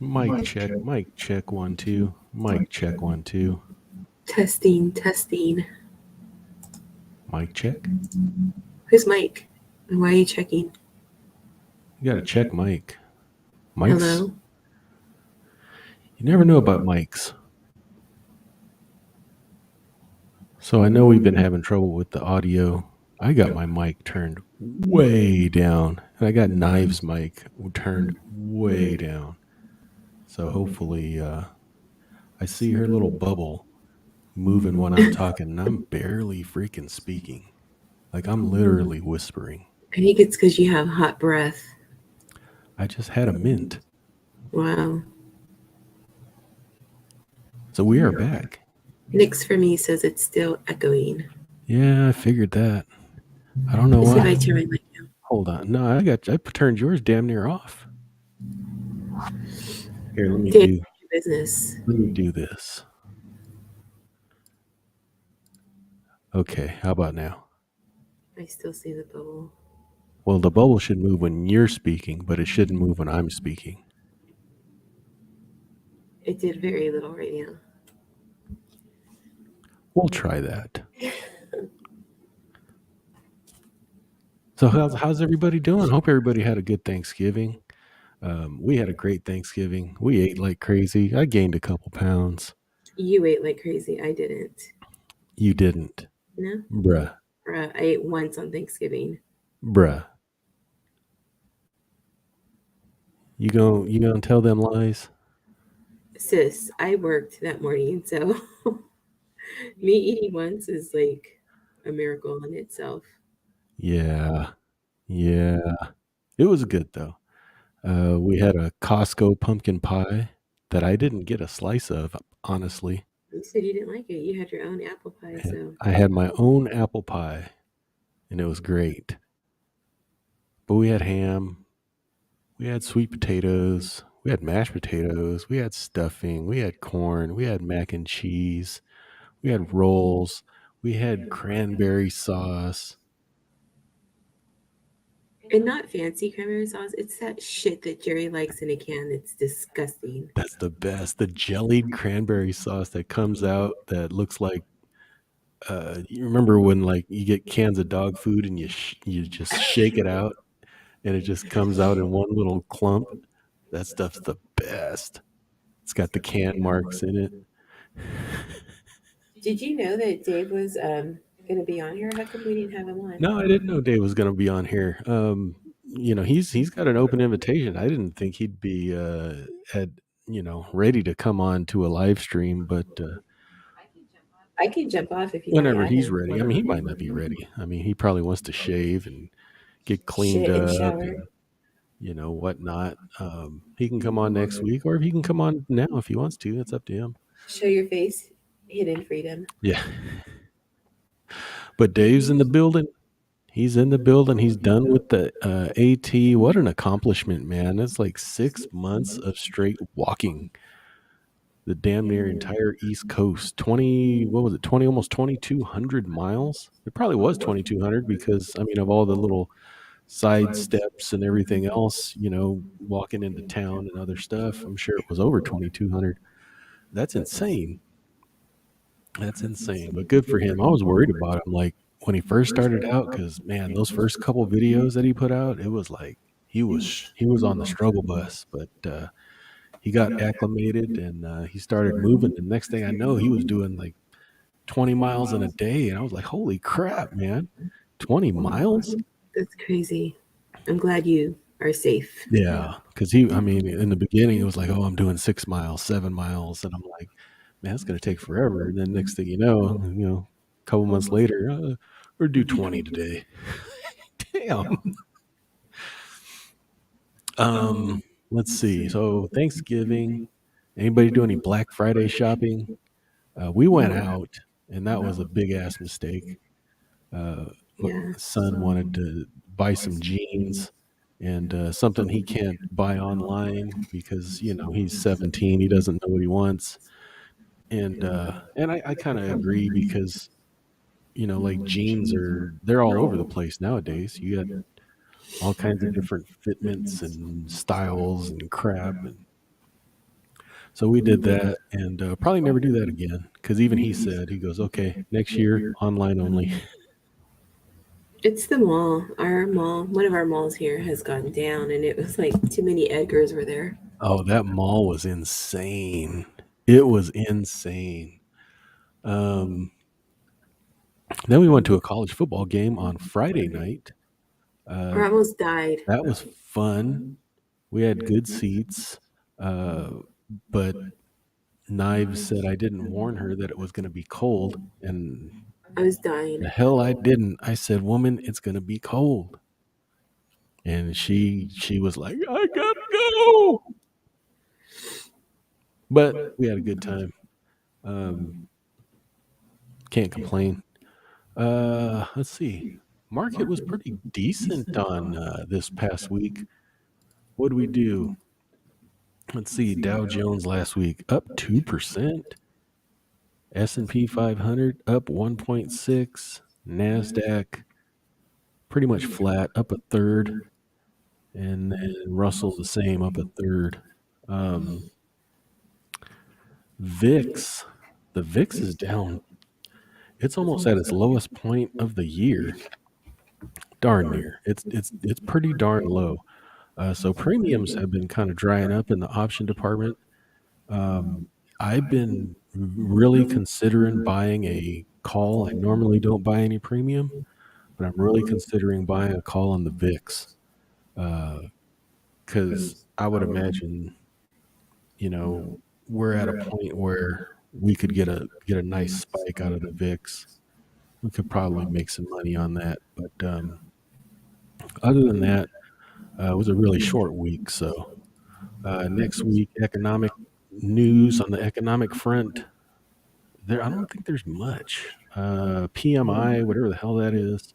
Mic check, mic check, 1 2. Mic check, 1 2. Testing, testing. Mic check. Who's Mike? And why are you checking? You gotta check mic. Mics. Hello? You never know about mics. So I know we've been having trouble with the audio. I got my mic turned way down, and I got Knives' mic turned way down. So hopefully, I see her little bubble moving when I'm talking, and I'm barely freaking speaking. Like I'm literally whispering. I think it's because you have hot breath. I just had a mint. Wow. So we are back. Nix for me says it's still echoing. Yeah, I figured that. I don't know Let's see if why. I turn my mic down. Hold on. No, I turned yours damn near off. Here, Dave, business. let me do this. Okay, how about now? I still see the bubble. Well, the bubble should move when you're speaking, but it shouldn't move when I'm speaking. It did very little right now. We'll try that. So how's everybody doing? Hope everybody had a good Thanksgiving. We had a great Thanksgiving. We ate like crazy. I gained a couple pounds. You ate like crazy. I didn't. You didn't. No? Bruh. I ate once on Thanksgiving. Bruh. You gonna tell them lies? Sis, I worked that morning, so me eating once is like a miracle in itself. Yeah. Yeah. It was good though. We had a Costco pumpkin pie that I didn't get a slice of, honestly. You said you didn't like it. You had your own apple pie, so I had my own apple pie, and it was great. But we had ham, we had sweet potatoes, we had mashed potatoes, we had stuffing, we had corn, we had mac and cheese, we had rolls, we had cranberry sauce. and not fancy cranberry sauce. It's that shit that Jerry likes in a can. It's disgusting. That's the best. The jellied cranberry sauce that comes out that looks like you remember when like you get cans of dog food and you just shake it out and it just comes out in one little clump. That stuff's the best. It's got the can marks in it. Did you know that Dave was gonna be on here? How come we didn't have him on? No, I didn't know Dave was going to be on here. He's got an open invitation. I didn't think he'd be at ready to come on to a live stream, but I can jump off if you want to whenever add he's him. ready. I mean, he might not be ready. I mean, he probably wants to shave and get cleaned Shit and up shower. and whatnot. He can come on next week, or if he can come on now if he wants to. That's up to him. Show your face. Hidden freedom. Yeah. But Dave's in the building. He's in the building. He's done with the AT. What an accomplishment, man. That's like 6 months of straight walking the damn near entire East Coast. 20, what was it? 20, almost 2,200 miles. It probably was 2,200 because, I mean, of all the little side steps and everything else, walking into town and other stuff, I'm sure it was over 2,200. That's insane. That's insane. But good for him. I was worried about him. Like, when he first started out, because man, those first couple videos that he put out, it was like he was on the struggle bus, but he got acclimated and he started moving. And next thing I know, he was doing like 20 miles in a day, and I was like, "Holy crap, man! 20 miles?" That's crazy. I'm glad you are safe. Yeah, because I mean, in the beginning, it was like, "Oh, I'm doing 6 miles, 7 miles," and I'm like, "Man, it's gonna take forever." And then next thing a couple months later, we're do 20 today. Damn. Let's see. So Thanksgiving. Anybody do any Black Friday shopping? We went out, and that was a big ass mistake. My Yeah. son wanted to buy some jeans and something he can't buy online because he's 17. He doesn't know what he wants, and I kind of agree because like jeans they're all over the place nowadays. You got all kinds of different fitments and styles and crap. And So we did that, and probably never do that again. Because even he said, he goes, "Okay, next year online only." It's the mall. Our mall, one of our malls here has gone down, and it was like too many Edgars were there. Oh, that mall was insane. It was insane. Um, then we went to a college football game on Friday night. Uh, Or almost died. that was fun. We had good seats, uh, but Knives said I didn't warn her that it was going to be cold, and I was dying. the hell I didn't. I said, "Woman, it's going to be cold," and she was like, "I gotta go," but we had a good time. Um, can't complain. Let's see. Market was pretty decent on this past week. What do we do? Let's see. Dow Jones last week up 2%. S&P 500 up 1.6. Nasdaq pretty much flat, up a third, and then Russell the same, up a third. Um, VIX, the VIX is down. It's almost at its lowest point of the year. Darn near. It's pretty darn low. So premiums have been kind of drying up in the option department. Um, I've been really considering buying a call. I normally don't buy any premium, but I'm really considering buying a call on the VIX because I would imagine, you know, we're at a point where we could get a nice spike out of the VIX. We could probably make some money on that, but other than that, it was a really short week. So next week, economic news on the economic front. There, I don't think there's much. PMI, whatever the hell that is.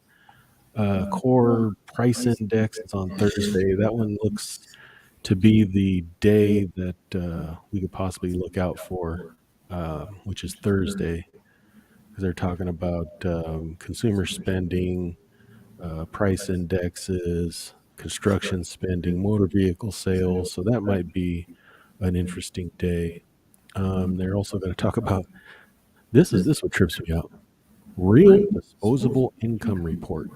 Core price index is on Thursday. That one looks to be the day that we could possibly look out for, which is Thursday, because they're talking about consumer spending, price indexes, construction spending, motor vehicle sales. So that might be an interesting day. They're also going to talk about this what trips me out. Real disposable income report.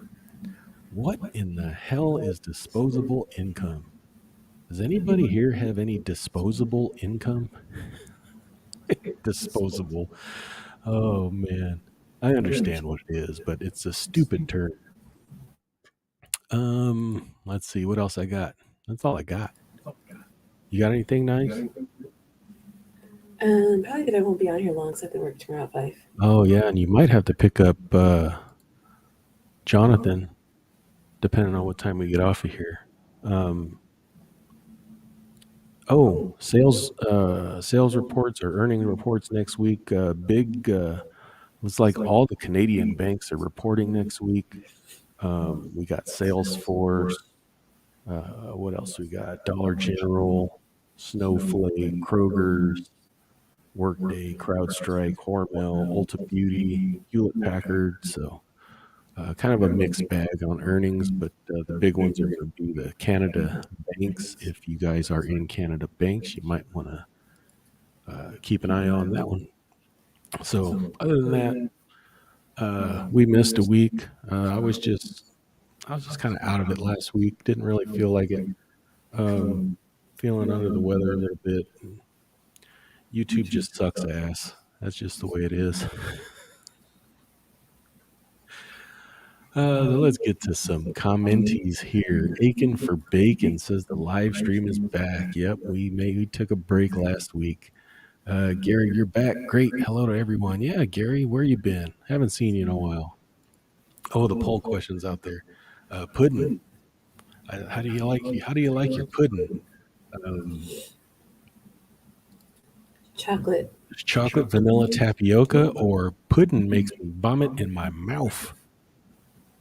What in the hell is disposable income? Does anybody here have any disposable income? Disposable. Oh man. I understand what it is, but it's a stupid term. Let's see what else I got. That's all I got. You got anything nice? Probably that I won't be on here long, so I have to work tomorrow at 5. Oh yeah, and you might have to pick up Jonathan, depending on what time we get off of here. Um, sales reports or earning reports next week. Big. Looks like all the Canadian banks are reporting next week. We got Salesforce. What else we got? Dollar General, Snowflake, Kroger's, Workday, CrowdStrike, Hormel, Ulta Beauty, Hewlett Packard. So kind of a mixed bag on earnings, but the big ones are going to be the Canada banks. If you guys are in Canada banks, you might want to keep an eye on that one. So other than that, we missed a week. I was just kind of out of it last week. Didn't really feel like it. Um, feeling under the weather a little bit. YouTube just sucks ass. That's just the way it is. Let's get to some commentees here. Aiken for Bacon says the live stream is back. Yep, we took a break last week. Gary, you're back. Great. Hello to everyone. Yeah, Gary, where you been? Haven't seen you in a while. Oh, the poll questions out there. Pudding. How do you like your pudding? Um, Chocolate. chocolate, vanilla, tapioca, or pudding makes me vomit in my mouth.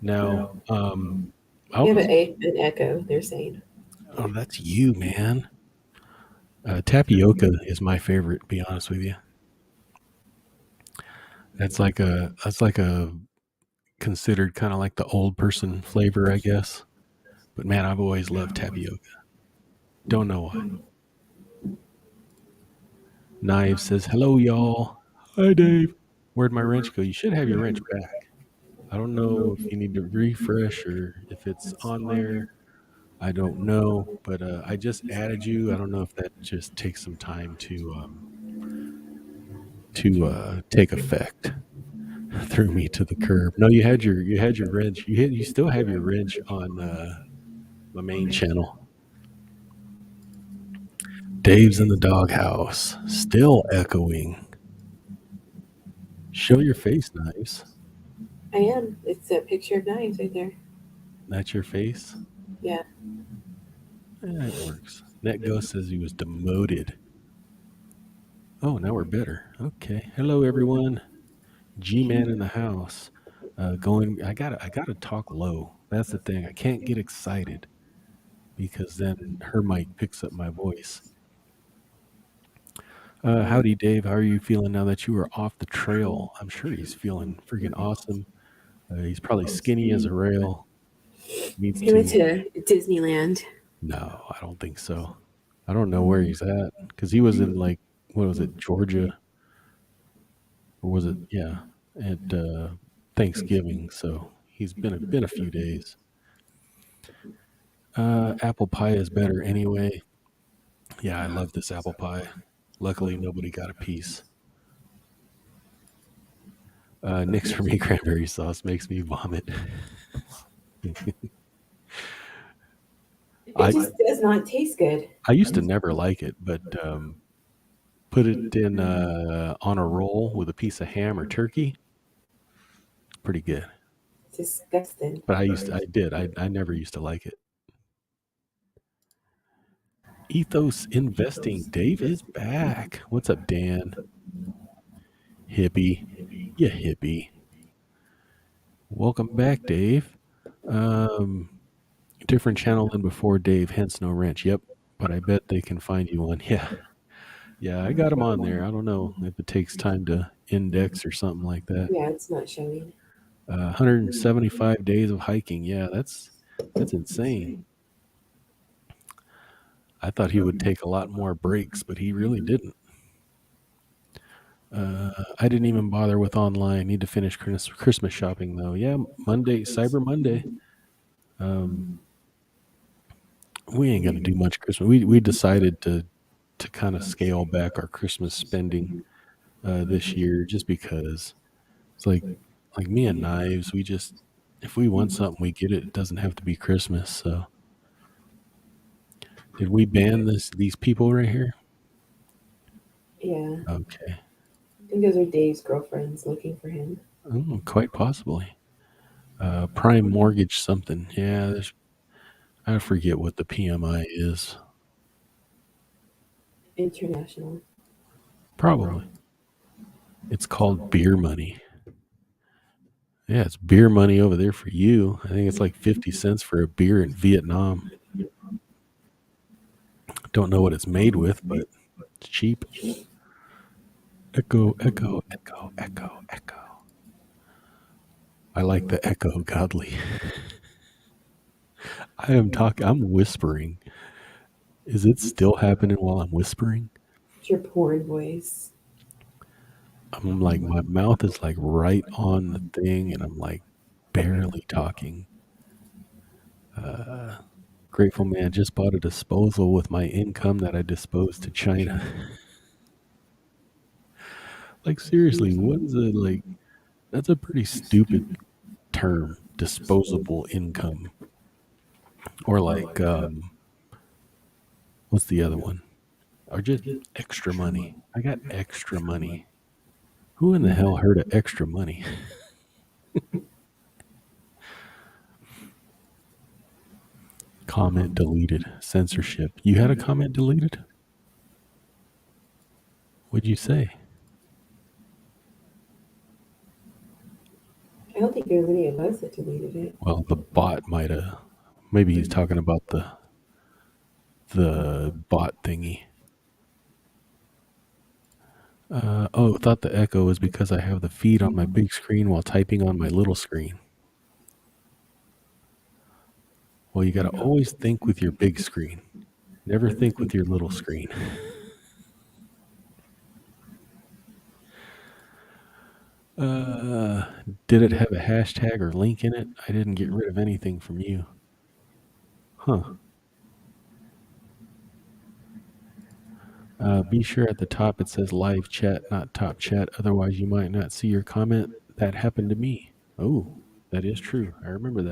Now, I We have was. an echo, they're saying. Oh, that's you, man. Tapioca is my favorite. To be honest with you, that's like a considered kind of like the old person flavor, I guess. But man, I've always loved tapioca. Don't know why. Knives says, "Hello, y'all." Hi, Dave. Where'd my wrench go? You should have your wrench back. I don't know if you need to refresh or if it's on there. I don't know, but I just added you. I don't know if that just takes some time to take effect. Threw me to the curb. No, you had your wrench. You still have your wrench on my main channel. Dave's in the doghouse, still echoing. Show your face, Knives. I am. It's a picture of knives right there. That's your face. Yeah. It works. Net Ghost says he was demoted. Oh, now we're better. Okay. Hello, everyone. G-Man in the house. Going. I gotta talk low. That's the thing. I can't get excited because then her mic picks up my voice. Howdy, Dave. How are you feeling now that you are off the trail? I'm sure he's feeling freaking awesome. He's probably skinny as a rail. Needs He went to. to Disneyland. No, I don't think so. I don't know where he's at because he was in like what was it, Georgia, or was it? Yeah, at Thanksgiving. So he's been a few days. Apple pie is better anyway. Yeah, I love this apple pie. Luckily, nobody got a piece. Nix for me, cranberry sauce makes me vomit. It I just does not taste good. I used to never like it, but put it in on a roll with a piece of ham or turkey, pretty good. Disgusting. But I never used to like it. Ethos Investing, Dave is back. What's up, Dan? Hippie, yeah, hippie. Welcome back, Dave. Um, Different channel than before, Dave. Hence no wrench. Yep, but I bet they can find you one. Yeah, yeah, I got him on there. I don't know if it takes time to index or something like that. Yeah, it's not showing. 175 days of hiking. Yeah, that's insane. I thought he would take a lot more breaks, but he really didn't. I didn't even bother with online. Need to finish Christmas shopping though. Yeah, Monday, Cyber Monday. Um, we ain't gonna do much Christmas. We decided to kind of scale back our Christmas spending this year just because it's like me and Knives. We just if we want something, we get it. It doesn't have to be Christmas. So did we ban these people right here? Yeah. Okay, I think those are Dave's girlfriends looking for him. quite possibly. Prime mortgage something. Yeah, I forget what the PMI is. International. Probably. It's called beer money. Yeah, it's beer money over there for you. I think it's like 50 cents for a beer in Vietnam. Don't know what it's made with, but it's cheap. Echo, echo, echo, echo, echo. I like the echo, godly. I'm whispering. Is it still happening while I'm whispering? It's your porn voice. I'm like, my mouth is like right on the thing, and I'm like barely talking. Uh, Grateful man just bought a disposal with my income that I disposed to China. Like seriously, what is it like? That's a pretty stupid term, disposable income. Or like what's the other one? Or just extra money. I got extra money. Who in the hell heard of extra money? Comment deleted. Censorship. You had a comment deleted? What'd you say? I don't think there was any of us that deleted it. Well, the bot might have. Maybe he's talking about the bot thingy. Oh, thought the echo was because I have the feed on my big screen while typing on my little screen. Well, you got to always think with your big screen. Never think with your little screen. Uh, did it have a hashtag or link in it? I didn't get rid of anything from you. Huh. Be sure at the top it says live chat, not top chat. Otherwise, you might not see your comment. That happened to me. Oh, that is true. I remember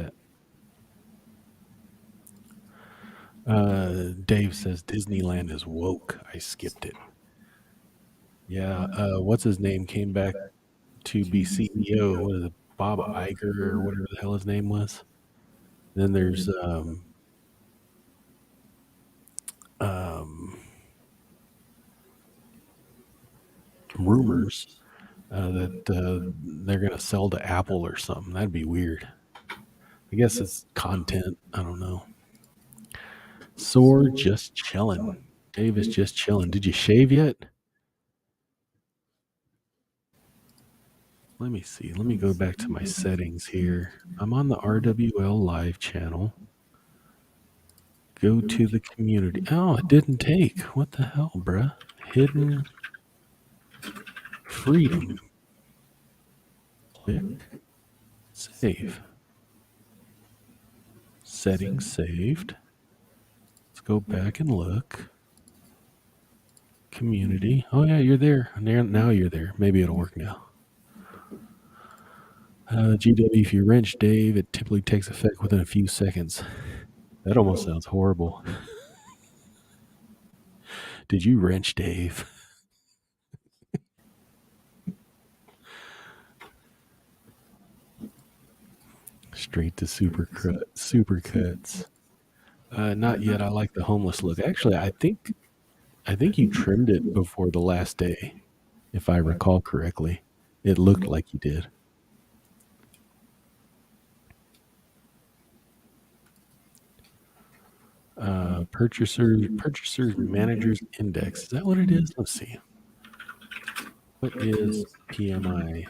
that. Dave says Disneyland is woke. I skipped it. Yeah. What's his name came back to be CEO. What is it? Bob Iger or whatever the hell his name was. Then there's um, rumors that they're going to sell to Apple or something. That'd be weird. I guess it's content. I don't know. Sore just chilling. Dave is just chilling. Did you shave yet? Let me see. Let me go back to my settings here. I'm on the RWL live channel. Go to the community. Oh, it didn't take. What the hell, bruh? Hidden freedom. Pick. Save. Settings saved. Let's go back and look. Community. Oh, yeah, you're there. Now you're there. Maybe it'll work now. GW, if you wrench Dave, it typically takes effect within a few seconds. That almost sounds horrible. Did you wrench Dave? Straight to super cuts. Not yet. I like the homeless look. Actually, I think you trimmed it before the last day, if I recall correctly. It looked like you did. Purchasers managers index. Is that what it is? Let's see. What is PMI?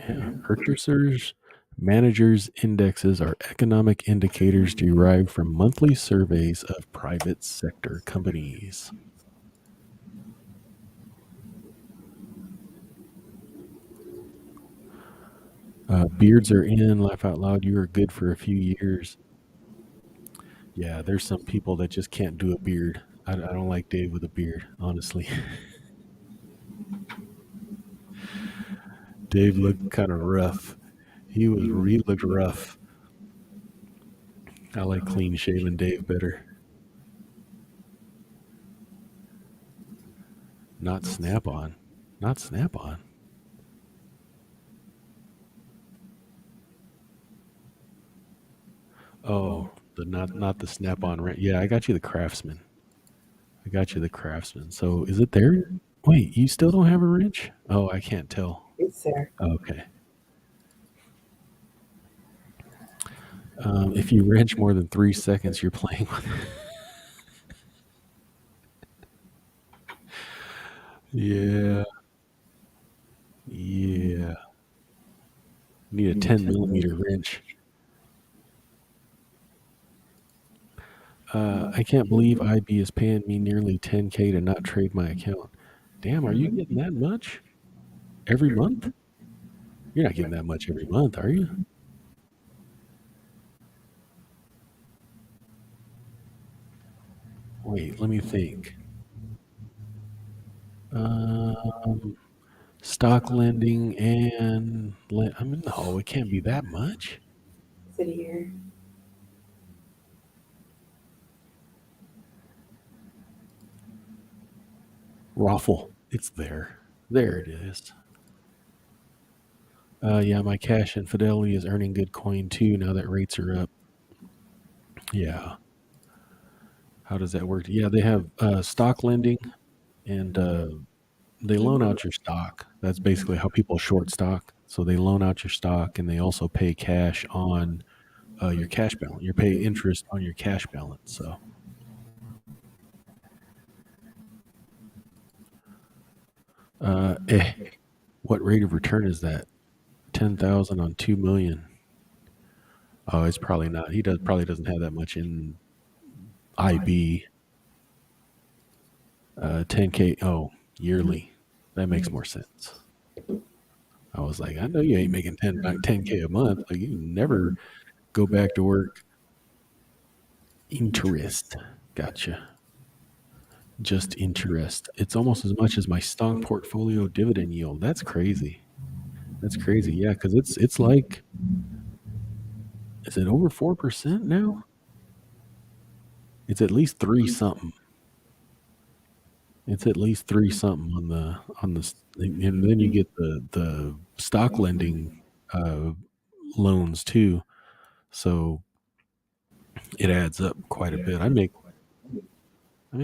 Yeah, purchasers managers indexes are economic indicators derived from monthly surveys of private sector companies. Beards are in. Laugh out loud. You are good for a few years. Yeah, there's some people that just can't do a beard. I don't like Dave with a beard, honestly. Dave looked kind of rough. He looked rough. I like clean shaven Dave better. Not snap on. Not snap on. Oh, the not the snap on rent. Yeah, I got you the craftsman. I got you the craftsman. So is it there? Wait, you still don't have a wrench? Oh, I can't tell. It's there. Okay. If you wrench more than 3 seconds, you're playing with. Yeah, yeah. Need a 10 millimeter wrench. I can't believe IB is paying me nearly 10K to not trade my account. Damn, are you getting that much every month? You're not getting that much every month, are you? Wait, let me think. Um, stock lending and I mean, no, it can't be that much. Sit here. Raffle, it's there. There it is. Yeah, my cash and Fidelity is earning good coin too now that rates are up. Yeah. How does that work? Yeah, they have stock lending and they loan out your stock. That's basically how people short stock. So they loan out your stock and they also pay cash on your cash balance. You pay interest on your cash balance. So, eh, what rate of return is that? 10,000 on 2 million. Oh, it's probably not. He does probably doesn't have that much in IB. 10K. Oh, yearly. That makes more sense. I was like, I know you ain't making 10K a month. Like you never go back to work. Interest. Gotcha. Just interest. It's almost as much as my stock portfolio dividend yield. That's crazy. That's crazy. Yeah, because it's like, is it over 4% now? It's at least three something. It's at least three something and then you get the stock lending uh, loans too. So it adds up quite a bit. I make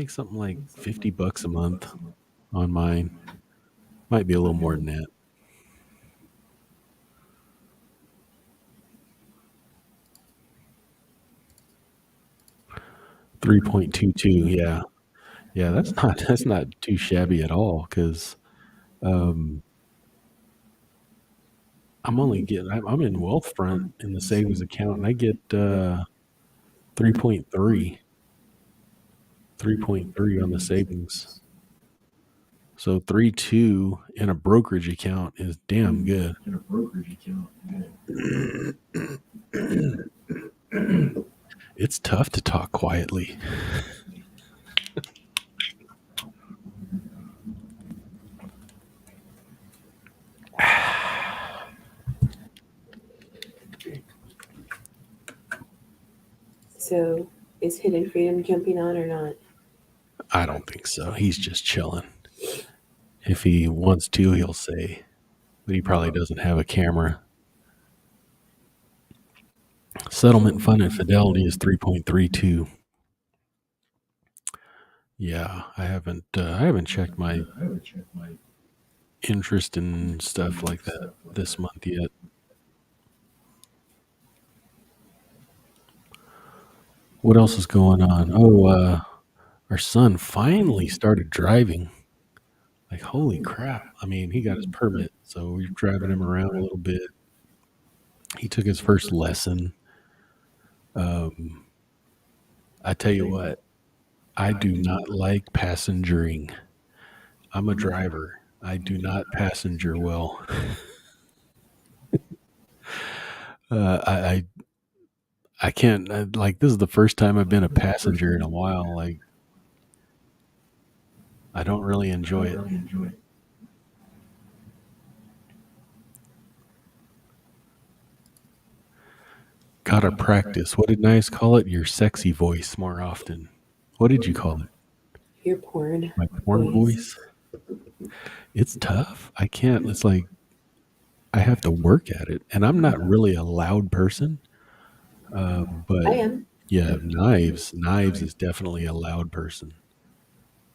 something like $50 a month on mine. Might be a little more than that. 3.22. Yeah. Yeah, that's not too shabby at all because um, I'm in Wealthfront in the savings account and I get 3.3 3.3 on the savings. So 3.2 in a brokerage account is damn good. It's tough to talk quietly. So, is Hidden Freedom jumping on or not? I don't think so. He's just chilling. If he wants to, he'll say, but he probably doesn't have a camera. Settlement fund and fidelity is 3.32. Yeah, I haven't checked my interest in stuff like that this month yet. What else is going on? Oh, our son finally started driving. Like, holy crap. I mean, he got his permit, so we're driving him around a little bit. He took his first lesson. Um, I tell you what, I do not like passengering. I'm a driver. I do not passenger well. I can't, like, this is the first time I've been a passenger in a while. Like, I don't really enjoy it. Gotta practice. What did Nice call it? Your sexy voice more often. What did you call it? Your porn My porn voice. voice? It's tough. I can't. It's like I have to work at it. And I'm not really a loud person. I But am. yeah, Knives is definitely a loud person.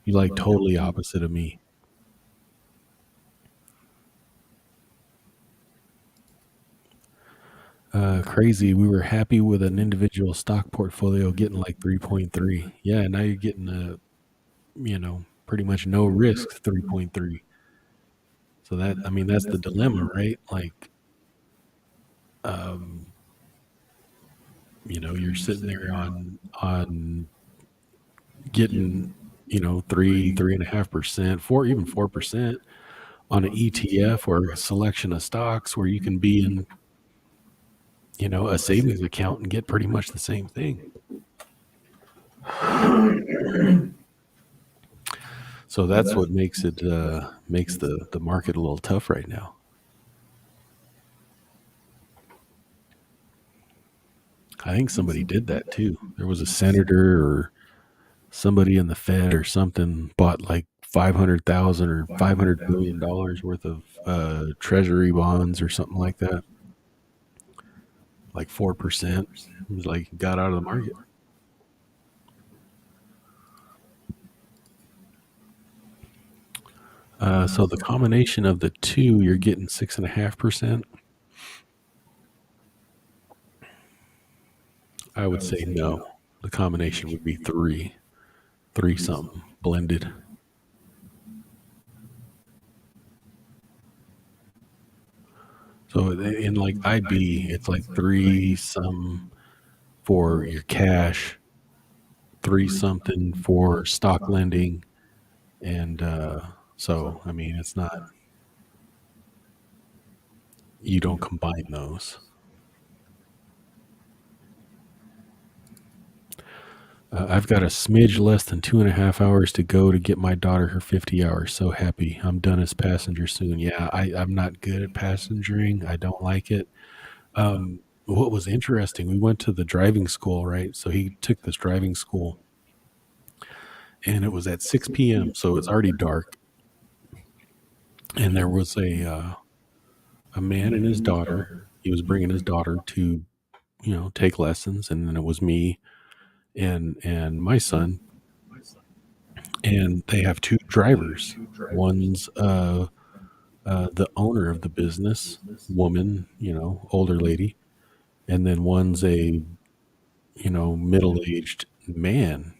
You like totally opposite of me. Crazy. We were happy with an individual stock portfolio getting like 3.3. Yeah, now you're getting pretty much no risk 3.3. So that, I mean, that's the dilemma, right? Like, um, you're sitting there on getting, 3.5%, 4% on an ETF or a selection of stocks where you can be in, a savings account and get pretty much the same thing. So that's what makes the market a little tough right now. I think somebody did that too. There was a senator or somebody in the Fed or something bought like 500,000 or $500 million worth of treasury bonds or something like that, like 4%. It was like got out of the market. So the combination of the two, you're getting 6.5%. I would say no. The combination would be three something blended. So in like IB, it's like three some for your cash, three something for stock lending, and So, I mean, it's not, you don't combine those. I've got a smidge less than 2.5 hours to go to get my daughter her 50 hours. So happy. I'm done as passenger soon. Yeah, I'm not good at passengering. I don't like it. What was interesting, we went to the driving school, right? So he took this driving school and it was at 6 p.m. So it's already dark. And there was a man and his daughter. He was bringing his daughter to, take lessons. And then it was me and my son. And they have two drivers. One's the owner of the business, woman, older lady, and then one's a middle aged man.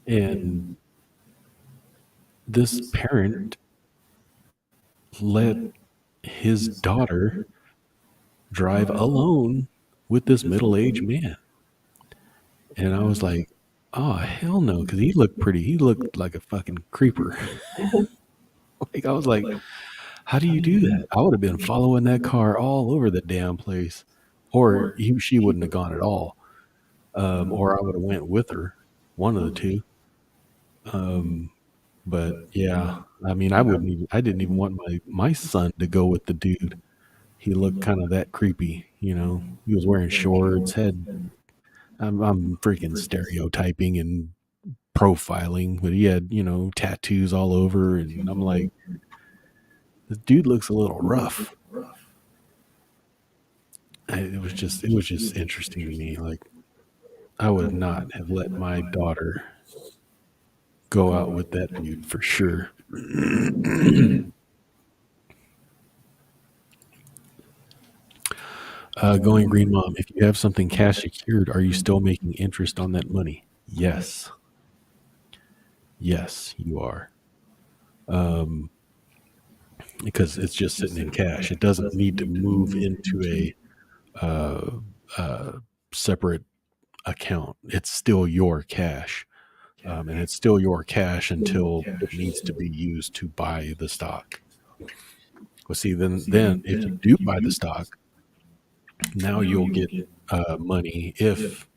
And this parent let his daughter drive alone with this middle aged man, and I was like, "Oh hell no!" Because he looked pretty. He looked like a fucking creeper. Like I was like, how do you do that? I would have been following that car all over the damn place, or she wouldn't have gone at all, or I would have went with her, one of the two. Um, but yeah, I mean, I didn't even want my son to go with the dude. He looked kind of that creepy, He was wearing shorts. I'm freaking stereotyping and profiling, but he had tattoos all over, and I'm like, this dude looks a little rough. It was just interesting to me. Like I would not have let my daughter go out with that dude for sure. Going green mom. If you have something cash secured, are you still making interest on that money? Yes, yes, you are. Um, because it's just sitting in cash. It doesn't need to move into a uh, uh, separate account. It's still your cash. And it's still your cash until it needs to be used to buy the stock. Well, see, then if you do buy the stock, now you'll get money if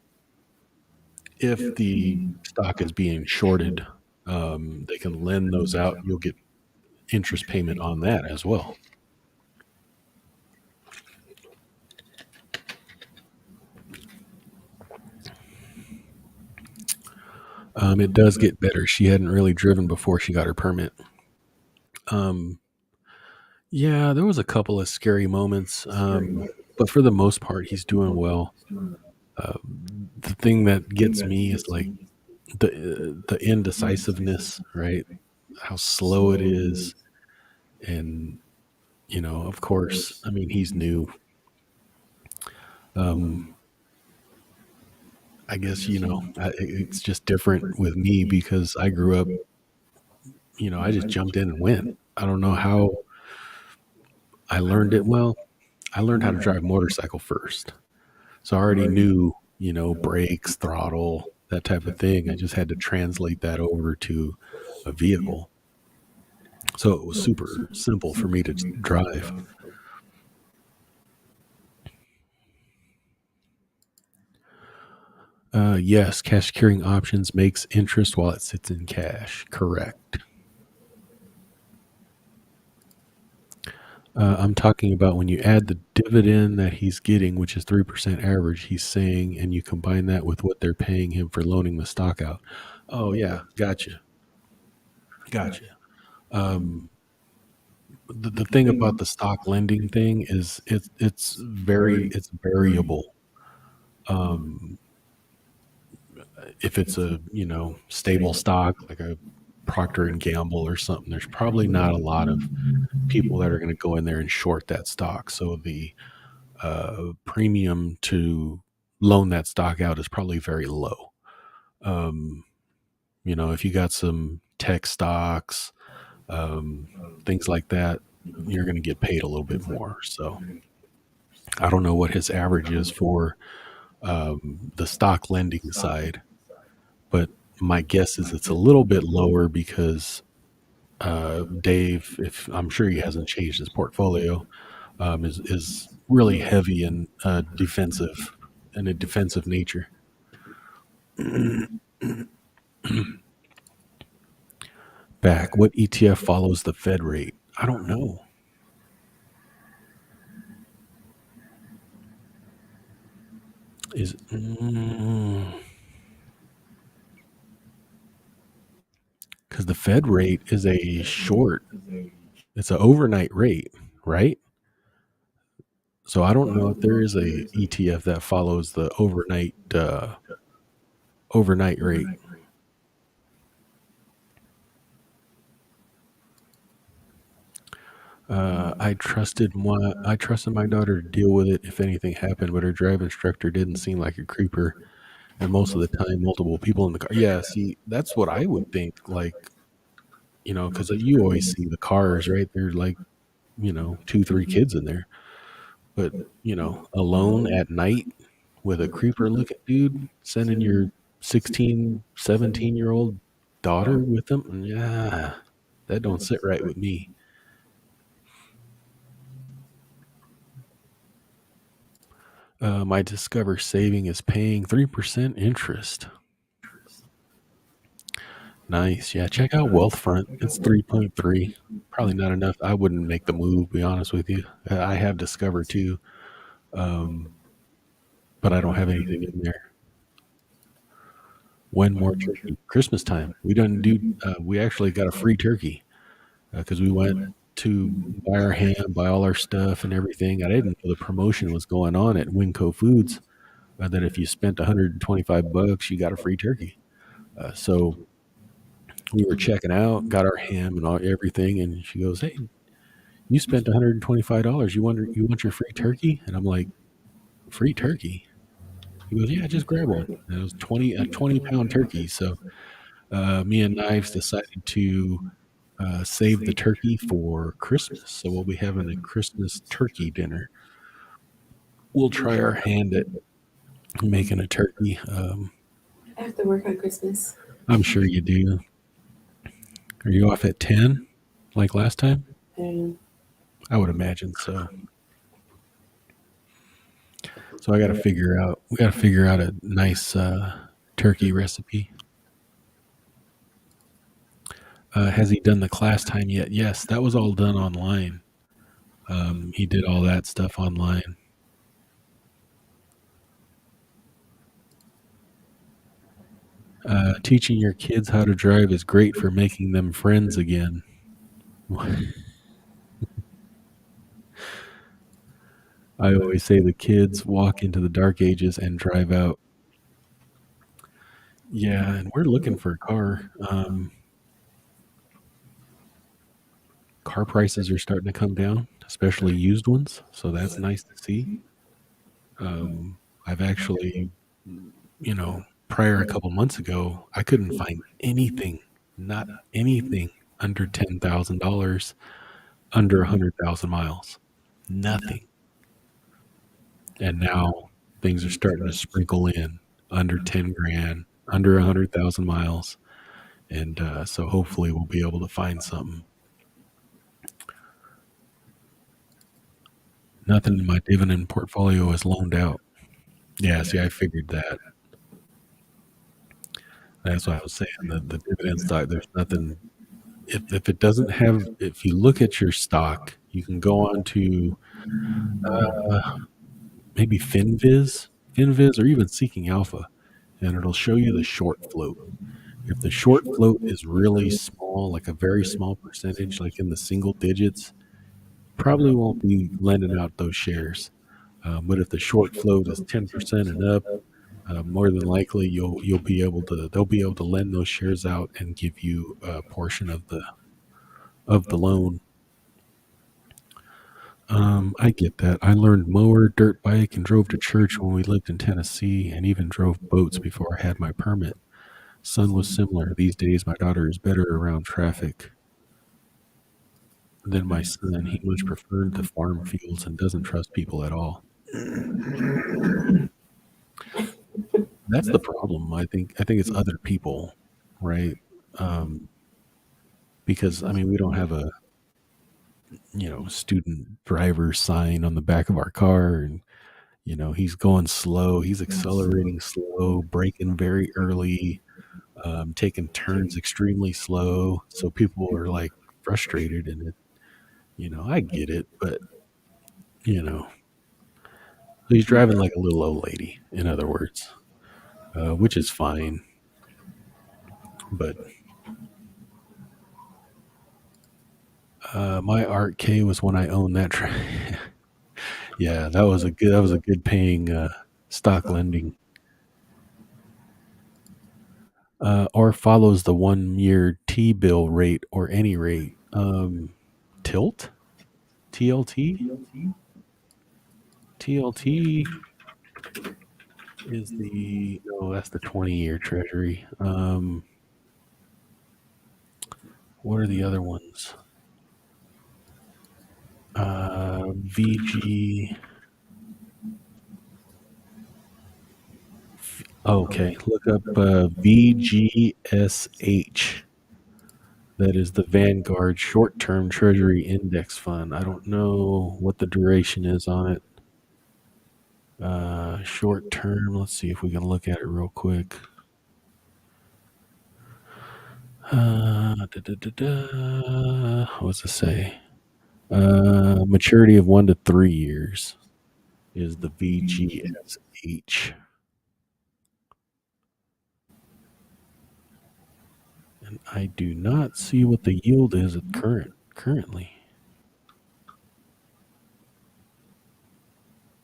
the stock is being shorted. They can lend those out. You'll get interest payment on that as well. It does get better. She hadn't really driven before she got her permit. Um, yeah, there was a couple of scary moments, but for the most part, he's doing well. Uh, the thing that gets me is like the indecisiveness, right? How slow it is, and of course, I mean, he's new. Um, I guess it's just different with me because I grew up. I just jumped in and went. I don't know how I learned it. Well, I learned how to drive motorcycle first, so I already knew brakes, throttle, that type of thing. I just had to translate that over to a vehicle. So it was super simple for me to drive. Yes, cash securing options makes interest while it sits in cash. Correct. I'm talking about when you add the dividend that he's getting, which is 3% average, he's saying, and you combine that with what they're paying him for loaning the stock out. Oh, yeah. Gotcha. Gotcha. Um, the thing about the stock lending thing is it's variable. Um, if it's a stable stock like a Procter and Gamble or something, there's probably not a lot of people that are going to go in there and short that stock. So the premium to loan that stock out is probably very low. Um, if you got some tech stocks, um, things like that, you're going to get paid a little bit more. So I don't know what his average is for the stock lending side, but my guess is it's a little bit lower because Dave, if I'm sure he hasn't changed his portfolio, is really heavy in in a defensive nature. Back, what ETF follows the Fed rate? I don't know. Is because the Fed rate is a short, it's an overnight rate, right? So I don't know if there is a ETF that follows the overnight rate. I trusted my daughter to deal with it if anything happened, but her drive instructor didn't seem like a creeper, and most of the time, multiple people in the car. Yeah, see, that's what I would think. Like, because you always see the cars, right? There's like, two, three kids in there, but alone at night with a creeper looking dude sending your 16, 17-year old daughter with them. Yeah, that don't sit right with me. My Discover saving is paying 3% interest. Nice. Yeah, check out Wealthfront. It's 3.3. Probably not enough. I wouldn't make the move, be honest with you. I have Discover too, um, but I don't have anything in there. When more turkey? Christmas time. We actually got a free turkey because we went to buy our ham, buy all our stuff and everything. I didn't know the promotion was going on at Winco Foods, that if you spent 125 bucks, you got a free turkey. So we were checking out, got our ham and everything, and she goes, "Hey, you spent $125. You want your free turkey?" And I'm like, "Free turkey?" He goes, "Yeah, just grab one." And it was 20-pound turkey. So me and Knives decided to save the turkey for Christmas. So we'll be having a Christmas turkey dinner. We'll try our hand at making a turkey. I have to work on Christmas. I'm sure you do. Are you off at 10 like last time? And I would imagine so. So we got to figure out a nice turkey recipe. Has he done the class time yet? Yes, that was all done online. He did all that stuff online. Teaching your kids how to drive is great for making them friends again. I always say the kids walk into the dark ages and drive out. Yeah, and we're looking for a car. Car prices are starting to come down, especially used ones. So that's nice to see. I've actually, prior a couple months ago, I couldn't find anything, not anything under $10,000, under 100,000 miles. Nothing. And now things are starting to sprinkle in under 10 grand, under 100,000 miles. And so hopefully we'll be able to find something. Nothing in my dividend portfolio is loaned out. Yeah, see, I figured that. That's what I was saying. The dividend stock, there's nothing. If it doesn't have, if you look at your stock, you can go on to maybe Finviz, or even Seeking Alpha, and it'll show you the short float. If the short float is really small, like a very small percentage, like in the single digits, probably won't be lending out those shares. But if the short float is 10% and up, more than likely you'll be able to they'll be able to lend those shares out and give you a portion of the loan. I get that. I learned mower, dirt bike, and drove to church when we lived in Tennessee, and even drove boats before I had my permit. Son was similar. These days, my daughter is better around traffic than my son. He much preferred the farm fields and doesn't trust people at all. That's the problem. I think it's other people, right? Um, because I mean we don't have a student driver sign on the back of our car, and he's going slow, he's accelerating slow, braking very early, taking turns extremely slow, so people are like frustrated, and I get it, but you know he's driving like a little old lady, in other words, which is fine, but my Art K was when I owned that. Yeah, that was a good paying stock lending. Or follows the 1 year T bill rate or any rate. Tilt? TLT? TLT is no, that's the 20-year treasury. What are the other ones? VG. Okay, look up VGSH. That is the Vanguard Short Term Treasury Index Fund. I don't know what the duration is on it. Short term. Let's see if we can look at it real quick. What's it say? Maturity of 1 to 3 years is the VGSH. And I do not see what the yield is at currently.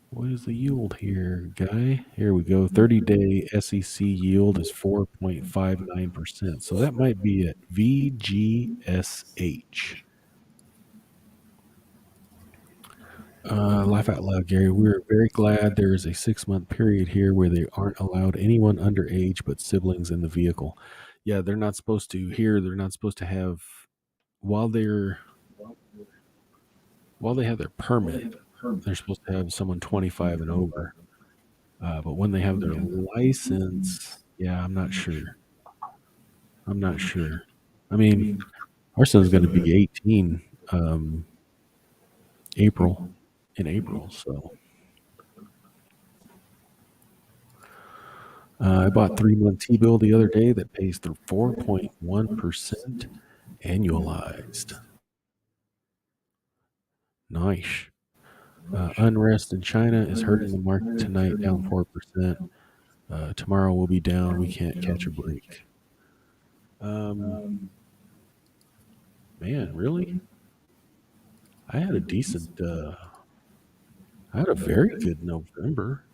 What is the yield here, guy? Here we go. 30-day SEC yield is 4.59%. So that might be at VGSH. Laugh out loud, Gary. We're very glad there is a 6-month period here where they aren't allowed anyone underage but siblings in the vehicle. Yeah, they're not supposed to. Here, they're not supposed to have while they have their permit. They're supposed to have someone 25 and over. But when they have their license, yeah, I'm not sure. I'm not sure. I mean, our son's going to be 18 April in April, so I bought 3-month T-bill the other day that pays through 4.1% annualized. Nice. Unrest in China is hurting the market tonight, down 4%. Tomorrow we'll be down. We can't catch a break. Man, really? I had a decent, I had a very good November.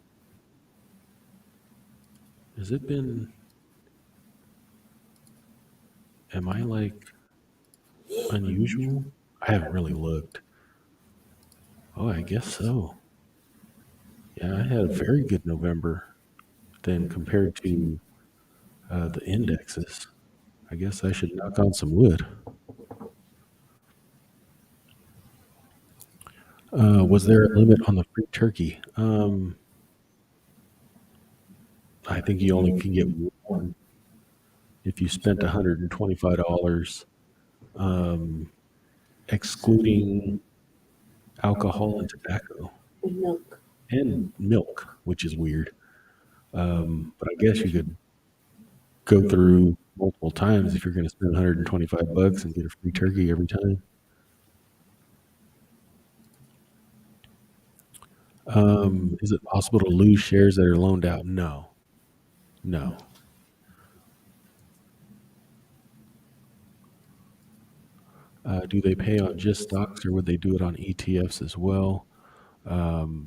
Has it been, am I like unusual? I haven't really looked. Oh, I guess so. Yeah, I had a very good November then compared to the indexes. I guess I should knock on some wood. Was there a limit on the free turkey? I think you only can get one if you spent $125, excluding alcohol and tobacco Milk. and milk, which is weird. But I guess you could go through multiple times if you're going to spend $125 and get a free turkey every time. Is it possible to lose shares that are loaned out? No. No. Do they pay on just stocks or would they do it on ETFs as well?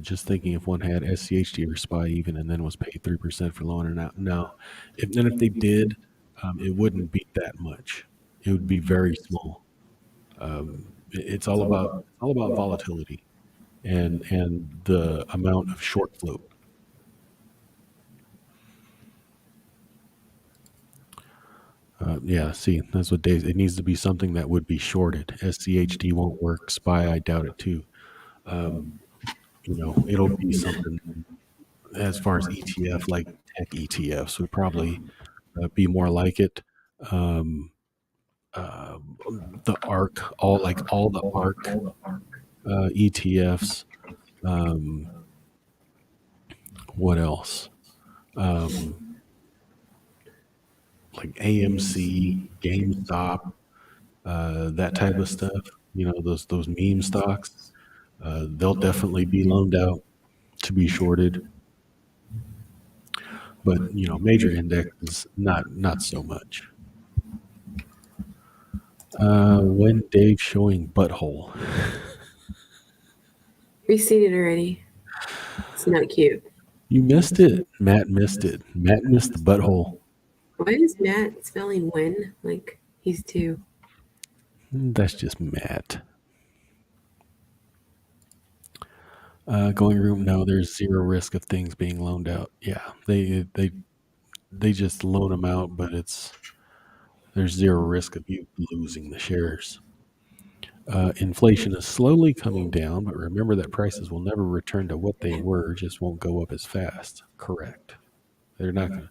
Just thinking if one had SCHD or SPY even and then was paid 3% for loaning out. No. If they did, it wouldn't be that much. It would be very small. It's all about volatility and the amount of short float. Yeah, see, that's what Dave. It needs to be something that would be shorted. SCHD won't work. SPY, I doubt it too. Um, it'll be something as far as ETF, like tech ETFs would probably be more like it. Um, uh, the ARC, all the ARC ETFs. Um, what else? Um, like AMC, GameStop, that type of stuff. You know, those meme stocks. They'll definitely be loaned out to be shorted, but you know, major indexes not so much. When Dave showing butthole, We seen it already. It's not cute. you missed it. Matt missed it. Matt missed the butthole. Why is Matt spelling when like he's two? That's just Matt. Going room, no, there's zero risk of things being loaned out. Yeah, they just loan them out, but there's zero risk of you losing the shares. Inflation is slowly coming down, but remember that prices will never return to what they were, just won't go up as fast. Correct. They're not going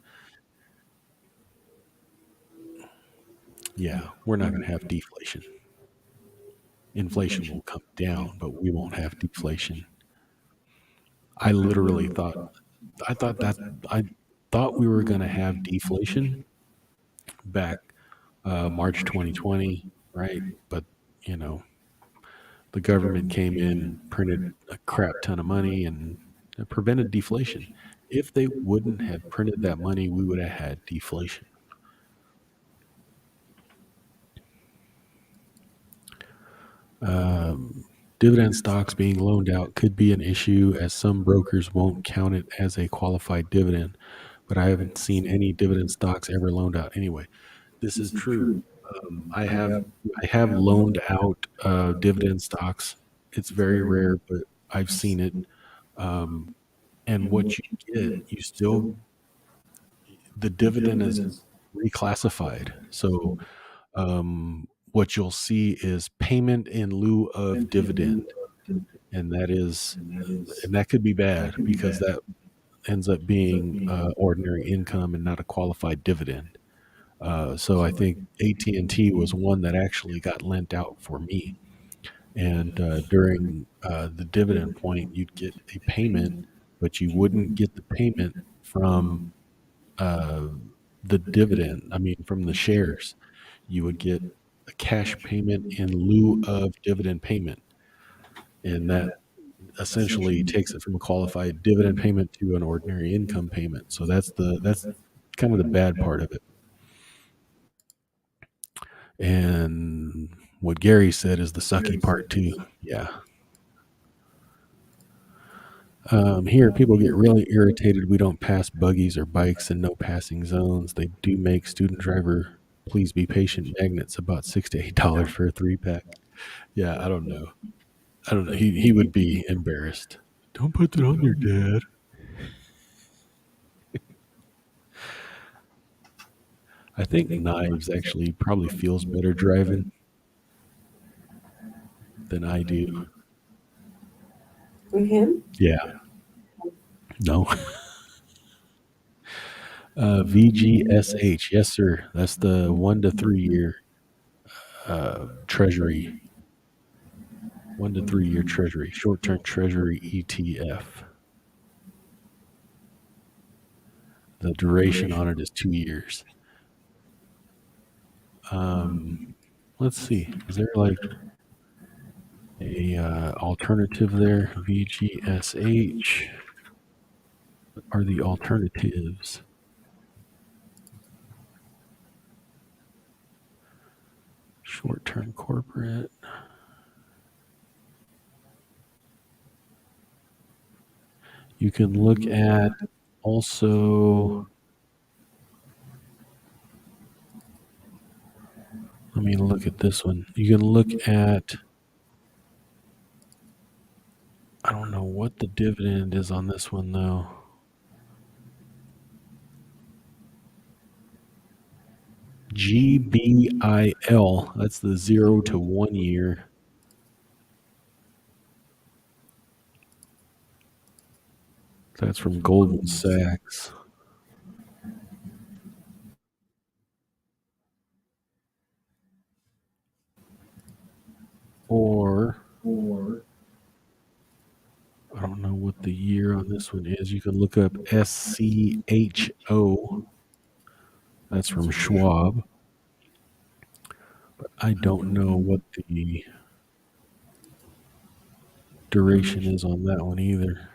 to, yeah, we're not going to have deflation. Inflation will come down, but we won't have deflation. I literally thought, I thought that, I thought we were going to have deflation back March 2020, right? But, you know, the government came in, printed a crap ton of money, and it prevented deflation. If they wouldn't have printed that money, we would have had deflation. Dividend stocks being loaned out could be an issue as some brokers won't count it as a qualified dividend, but I haven't seen any dividend stocks ever loaned out. Anyway, this is true. I have loaned out dividend stocks. It's very rare, but I've seen it. Um, and what you get, you still the dividend is reclassified. So what you'll see is payment in lieu of dividend, and that could be bad because that ends up being ordinary income and not a qualified dividend. So I think AT&T was one that actually got lent out for me. And during the dividend point, you'd get a payment, but you wouldn't get the payment from uh, the dividend. I mean, from the shares, you would get a cash payment in lieu of dividend payment, and that essentially takes it from a qualified dividend payment to an ordinary income payment. So that's kind of the bad part of it. And what Gary said is the sucky part too. Yeah. Here, people get really irritated. We don't pass buggies or bikes and no passing zones. They do make student driver, please be patient magnets about $6 to $8 for a 3 pack. Yeah, I don't know. I don't know. He would be embarrassed. Don't put that on there, Dad. I think Knives actually probably feels better driving than I do. For him? Yeah. No. VGSH. Yes, sir. That's the 1 to 3 year treasury. 1 to 3 year treasury. Short term treasury ETF. The duration on it is 2 years. Let's see. Is there like a alternative there? VGSH. What are the alternatives? Short term corporate. You can look at also. Let me look at this one. You can look at. I don't know what the dividend is on this one though. GBIL. That's the 0 to 1 year. That's from Goldman Sachs. this one is. You can look up SCHO. That's from Schwab. I don't know what the duration is on that one either.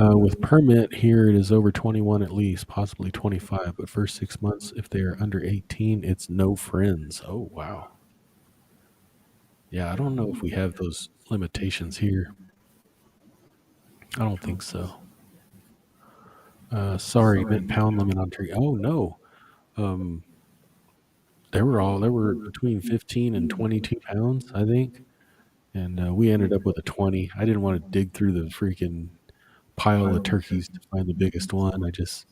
With permit here, it is over 21 at least, possibly 25. But first 6 months, if they are under 18, it's no friends. Oh, wow. Yeah, I don't know if we have those limitations here. I don't think so. Sorry, meant pound limit on tree. Oh no, um, they were between 15 and 22 pounds, I think, and we ended up with a 20. I didn't want to dig through the freaking pile of turkeys to find the biggest one. I just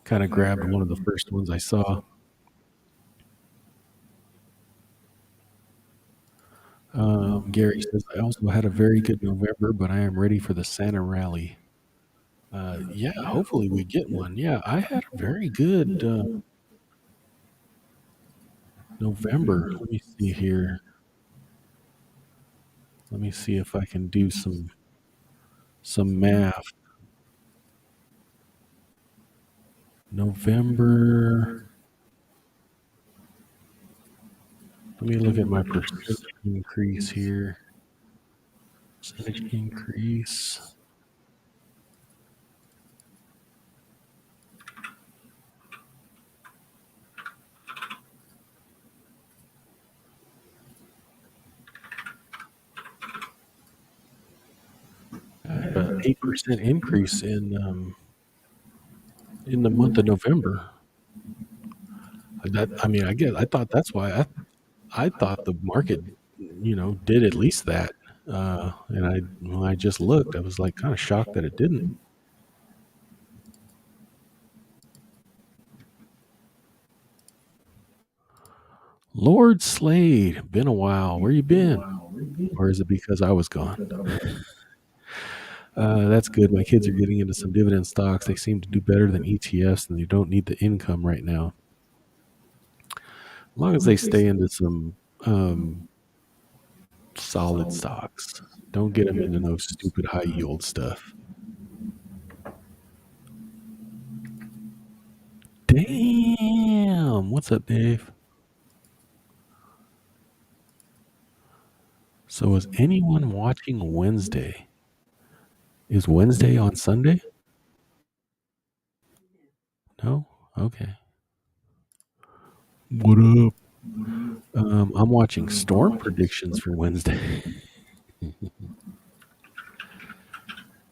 kind of grabbed one of the first ones I saw. Gary says, I also had a very good November, but I am ready for the Santa rally. Yeah, hopefully we get one. Yeah, I had a very good November. Let me see here. Let me see if I can do some math. November. Let me look at my percentage increase here. Percentage increase. I had an 8% increase in the month of November. That I mean, I guess I thought that's why I thought the market, did at least that. And when I just looked, I was like kind of shocked that it didn't. Lord Slade, been a while. Where you been? Or is it because I was gone? That's good. My kids are getting into some dividend stocks. They seem to do better than ETFs, and you don't need the income right now. As long as they stay into some solid stocks, don't get them into no stupid high yield stuff. Damn. What's up, Dave? So, is anyone watching Wednesday? Is Wednesday on Sunday? No? Okay. What up? I'm watching storm predictions for Wednesday.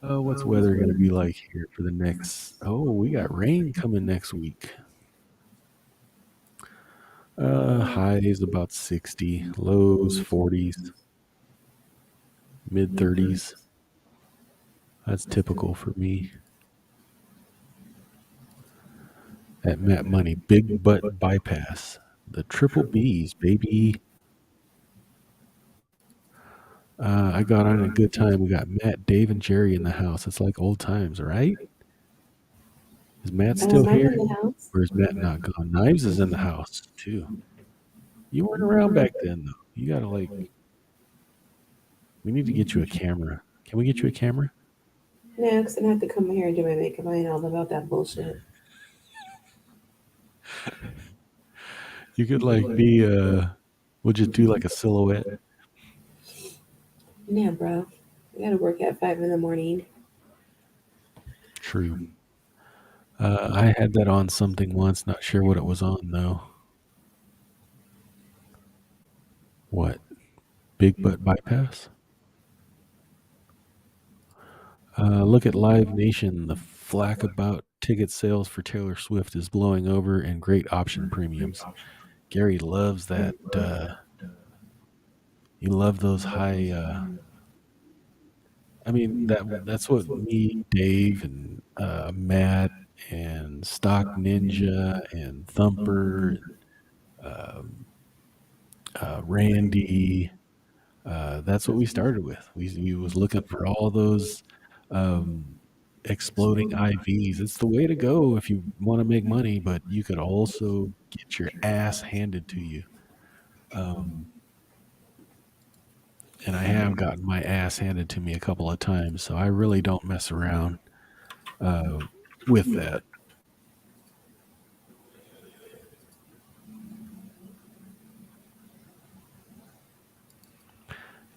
Oh, what's weather going to be like here for the next? Oh, we got rain coming next week. Highs about 60, lows 40s, mid 30s. That's typical for me. At Matt Money, big butt bypass. The triple B's, baby. I got on a good time. We got Matt, Dave, and Jerry in the house. It's like old times, right? Is Matt still here? Or is Matt not gone? Knives is in the house, too. You weren't around back then, though. You got to, we need to get you a camera. Can we get you a camera? No, because I have to come here and do my makeup. I ain't all about that bullshit. You could, we'll just do like a silhouette. Yeah, bro. I gotta work at 5 in the morning. True. I had that on something once, not sure what it was on, though. What? Big butt bypass? Look at Live Nation. The flack about ticket sales for Taylor Swift is blowing over and great option premiums. Gary loves that. You love those high. I mean, that's what me, Dave, and Matt, and Stock Ninja, and Thumper, and Randy. That's what we started with. We was looking for all those exploding IVs. It's the way to go if you want to make money, but you could also get your ass handed to you. Um, and I have gotten my ass handed to me a couple of times, so I really don't mess around uh, with that.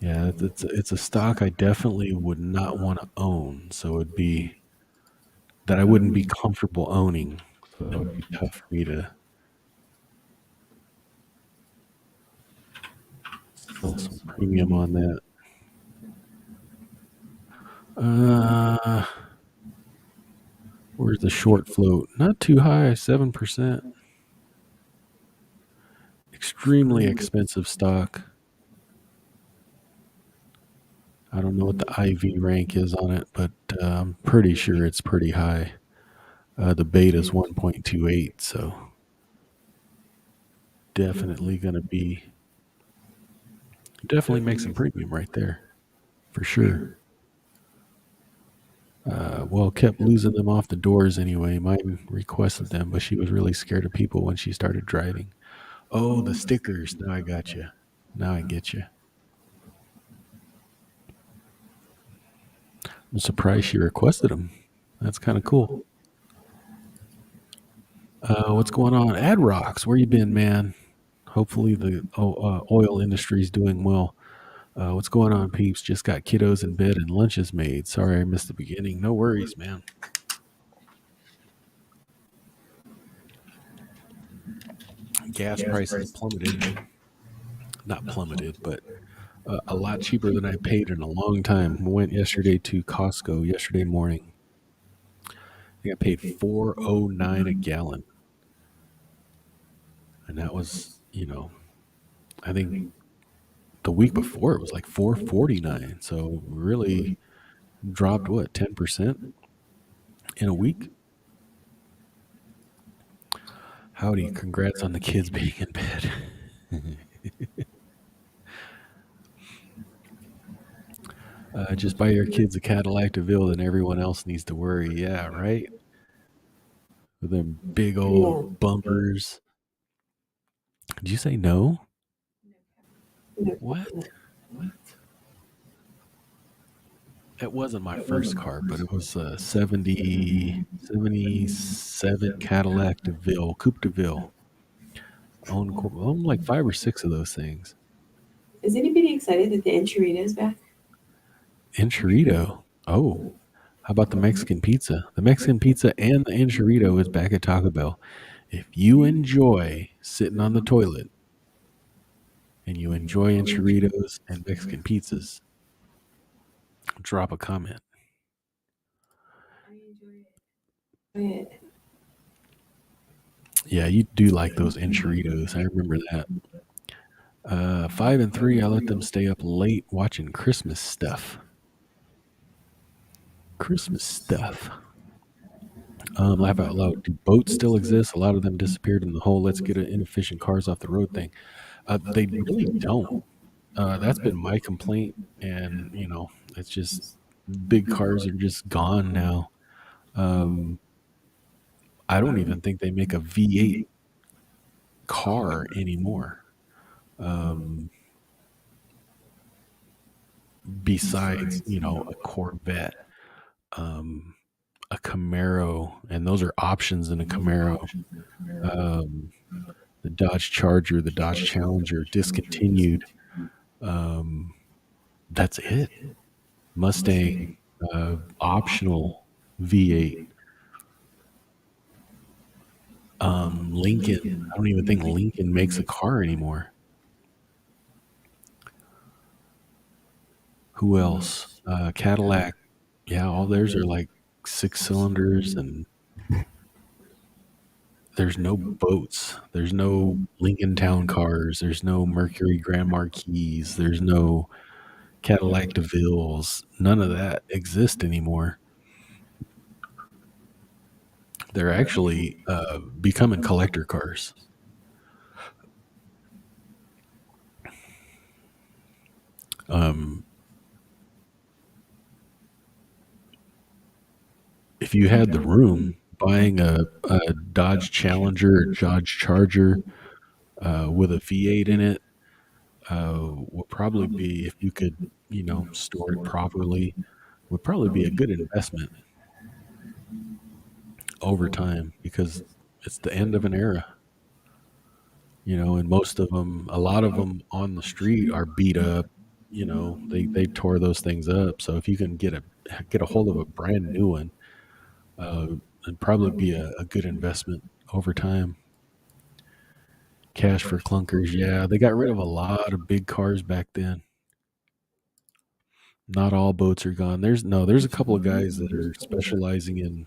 Yeah, it's a stock I definitely would not want to own. So it'd be that I wouldn't be comfortable owning. So that would be tough for me to sell some premium on that. Uh, where's the short float? Not too high, 7%. Extremely expensive stock. I don't know what the IV rank is on it, but I'm pretty sure it's pretty high. The beta is 1.28, so definitely going to be definitely make some premium right there for sure. Well, kept losing them off the doors anyway. Mine requested them, but she was really scared of people when she started driving. Oh, the stickers. Now I got you. Now I get you. I'm surprised she requested them. That's kind of cool. What's going on? Ad Rocks, where you been, man? Hopefully the oil industry is doing well. What's going on, peeps? Just got kiddos in bed and lunch is made. Sorry I missed the beginning. No worries, man. Gas prices plummeted. Not plummeted, but a lot cheaper than I paid in a long time. Went yesterday to Costco yesterday morning. I think I paid 4.09 a gallon, and that was I think the week before it was like 4.49. So really dropped what 10% in a week. Howdy, congrats on the kids being in bed. Just buy your kids a Cadillac DeVille, then everyone else needs to worry. Yeah, right. With them big old Yeah. bumpers. Did you say no? No, What? no. It wasn't my first car, but it was a 77 Cadillac DeVille, Coupe DeVille. Own like five or six of those things. Is anybody excited that the enchilada is back? Enchilito. Oh, how about the Mexican pizza? The Mexican pizza and the enchilito is back at Taco Bell. If you enjoy sitting on the toilet and you enjoy enchiladas and Mexican pizzas, drop a comment. Yeah. Yeah, you do like those enchiladas. I remember that. 5 and 3, I let them stay up late watching Christmas stuff. Christmas stuff. Laugh out loud. Do boats still exist? A lot of them disappeared in the whole let's get inefficient cars off the road thing. They really don't. That's been my complaint. And, it's just big cars are just gone now. I don't even think they make a V8 car anymore. Um, Besides, a Corvette, um, a Camaro, and those are options in a Camaro. Um, the Dodge Charger, the Dodge Challenger discontinued. Um, that's it. Mustang, optional V8. Lincoln. I don't even think Lincoln makes a car anymore. Who else? Cadillac. Yeah, all theirs are like 6 cylinders, and there's no boats. There's no Lincoln Town cars. There's no Mercury Grand Marquis. There's no Cadillac DeVilles. None of that exists anymore. They're actually becoming collector cars. Um, if you had the room, buying a Dodge Challenger or Dodge Charger with a V8 in it, would probably be, if you could, store it properly, would probably be a good investment over time, because it's the end of an era, and most of them, a lot of them on the street are beat up. They tore those things up. So if you can get a hold of a brand new one, uh, it'd probably be a good investment over time. Cash for clunkers, yeah, they got rid of a lot of big cars back then. Not all boats are gone. There's a couple of guys that are specializing in,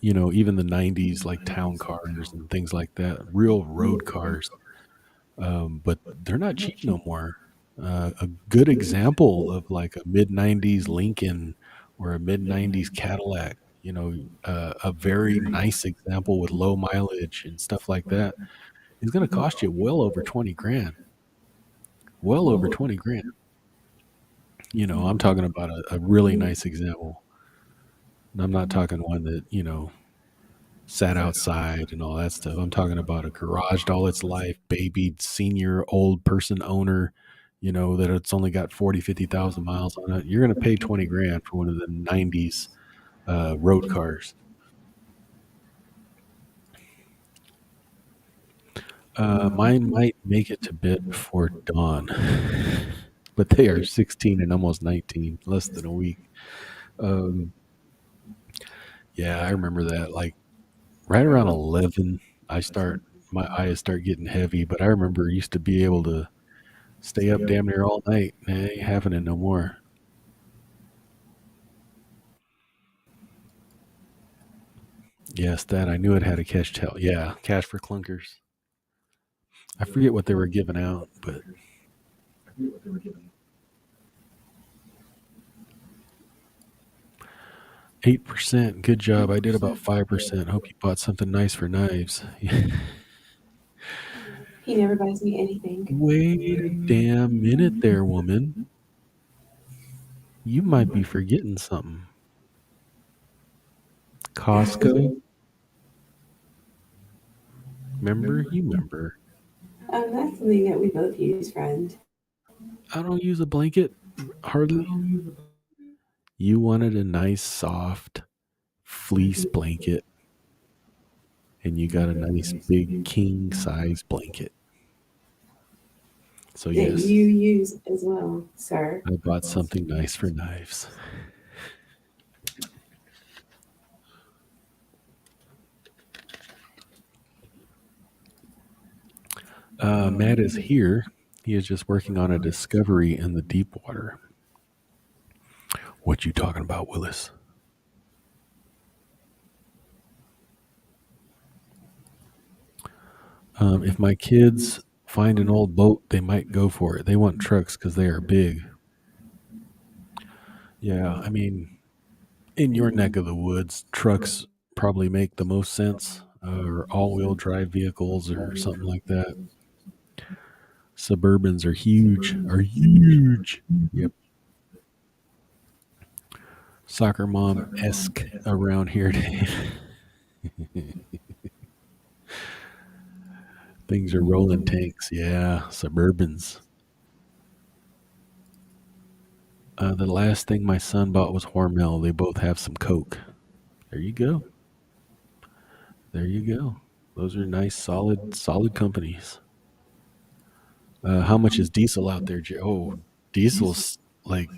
even the 90s, like town cars and things like that, real road cars. But they're not cheap no more. A good example of like a mid 90s Lincoln or a mid 90s Cadillac, a very nice example with low mileage and stuff like that, is going to cost you well over 20 grand. Well over 20 grand. I'm talking about a really nice example. And I'm not talking one that, sat outside and all that stuff. I'm talking about a garaged all its life, babied senior old person owner, that it's only got 40, 50,000 miles on it. You're going to pay 20 grand for one of the 90s road cars. Mine might make it to bed before dawn, but they are 16 and almost 19, less than a week. Um, yeah, I remember that. Like right around 11, my eyes start getting heavy, but I remember used to be able to stay up damn near all night. It ain't happening no more. Yes, that I knew it had a cash tell. Yeah, cash for clunkers. I forget what they were giving out, but 8%. Good job. I did about 5%. Hope you bought something nice for knives. He never buys me anything. Wait a damn minute there, woman. You might be forgetting something. Costco. Remember? You remember. That's something that we both use, friend. I don't use a blanket hardly. You wanted a nice, soft fleece blanket, and you got a nice, big king size blanket. So, That yes, you use as well, sir. I bought something nice for knives. Matt is here. He is just working on a discovery in the deep water. What you talking about, Willis? If my kids find an old boat, they might go for it. They want trucks because they are big. Yeah, I mean, in your neck of the woods, trucks probably make the most sense, or all-wheel drive vehicles or something like that. Suburbans are huge. Are huge. Yep. Soccer mom esque around here. Things are rolling tanks. Yeah, Suburbans. The last thing my son bought was Hormel. They both have some Coke. There you go. There you go. Those are nice, solid companies. How much is diesel out there? Oh, diesel's like,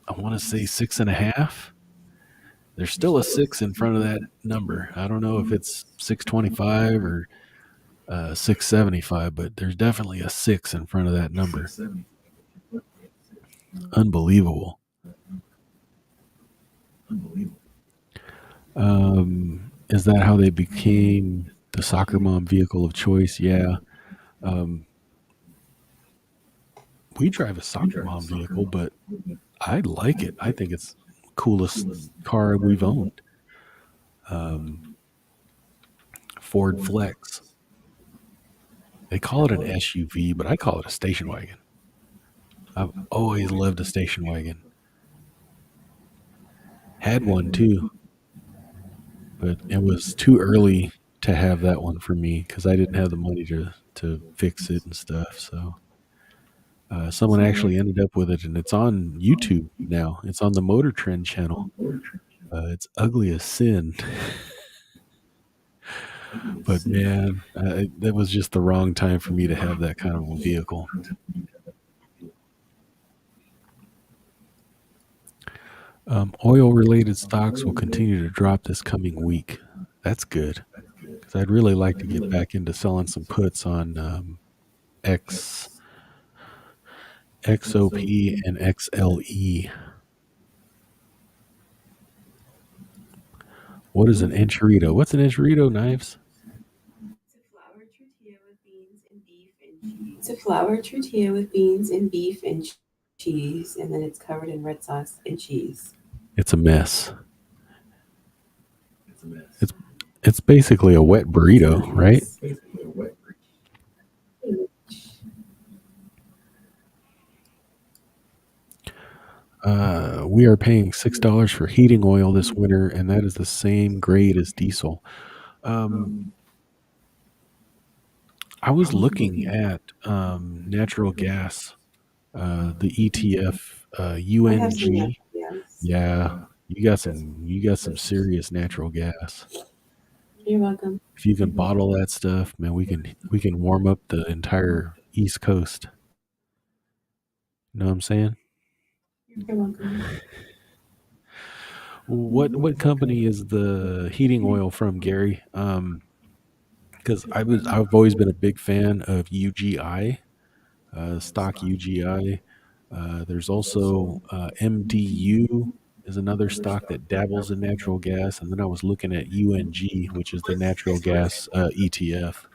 I want to say 6.5. There's still a six in front of that number. I don't know if it's 625 or 675, but there's definitely a six in front of that number. Unbelievable. Is that how they became the soccer mom vehicle of choice? Yeah. Um, we drive a soccer mom vehicle, but I like it. I think it's the coolest car we've owned. Um, Ford Flex. They call it an SUV, but I call it a station wagon. I've always loved a station wagon. Had one too, but it was too early to have that one for me because I didn't have the money to fix it and stuff. So Someone actually ended up with it, and it's on YouTube now. It's on the Motor Trend channel. It's ugly as sin, but man, that was just the wrong time for me to have that kind of a vehicle. Oil related stocks will continue to drop this coming week. That's good because I'd really like to get back into selling some puts on X XOP and XLE. What is an enchilada? What's an enchilada, Knives? It's a flour tortilla with beans and beef and cheese. It's a flour tortilla with beans and beef and cheese, and then it's covered in red sauce and cheese. It's a mess. It's it's basically a wet burrito, right? Yes. We are paying $6 for heating oil this winter, and that is the same grade as diesel. Um, I was looking at natural gas, the ETF, I have some UNG. natural gas. Yeah, you got some serious natural gas. You're welcome. If you can bottle that stuff, man, we can warm up the entire East Coast. You know what I'm saying? You're welcome. What company is the heating oil from, Gary? Because I've always been a big fan of UGI, stock UGI. There's also MDU is another stock that dabbles in natural gas, and then I was looking at UNG, which is the natural gas ETF.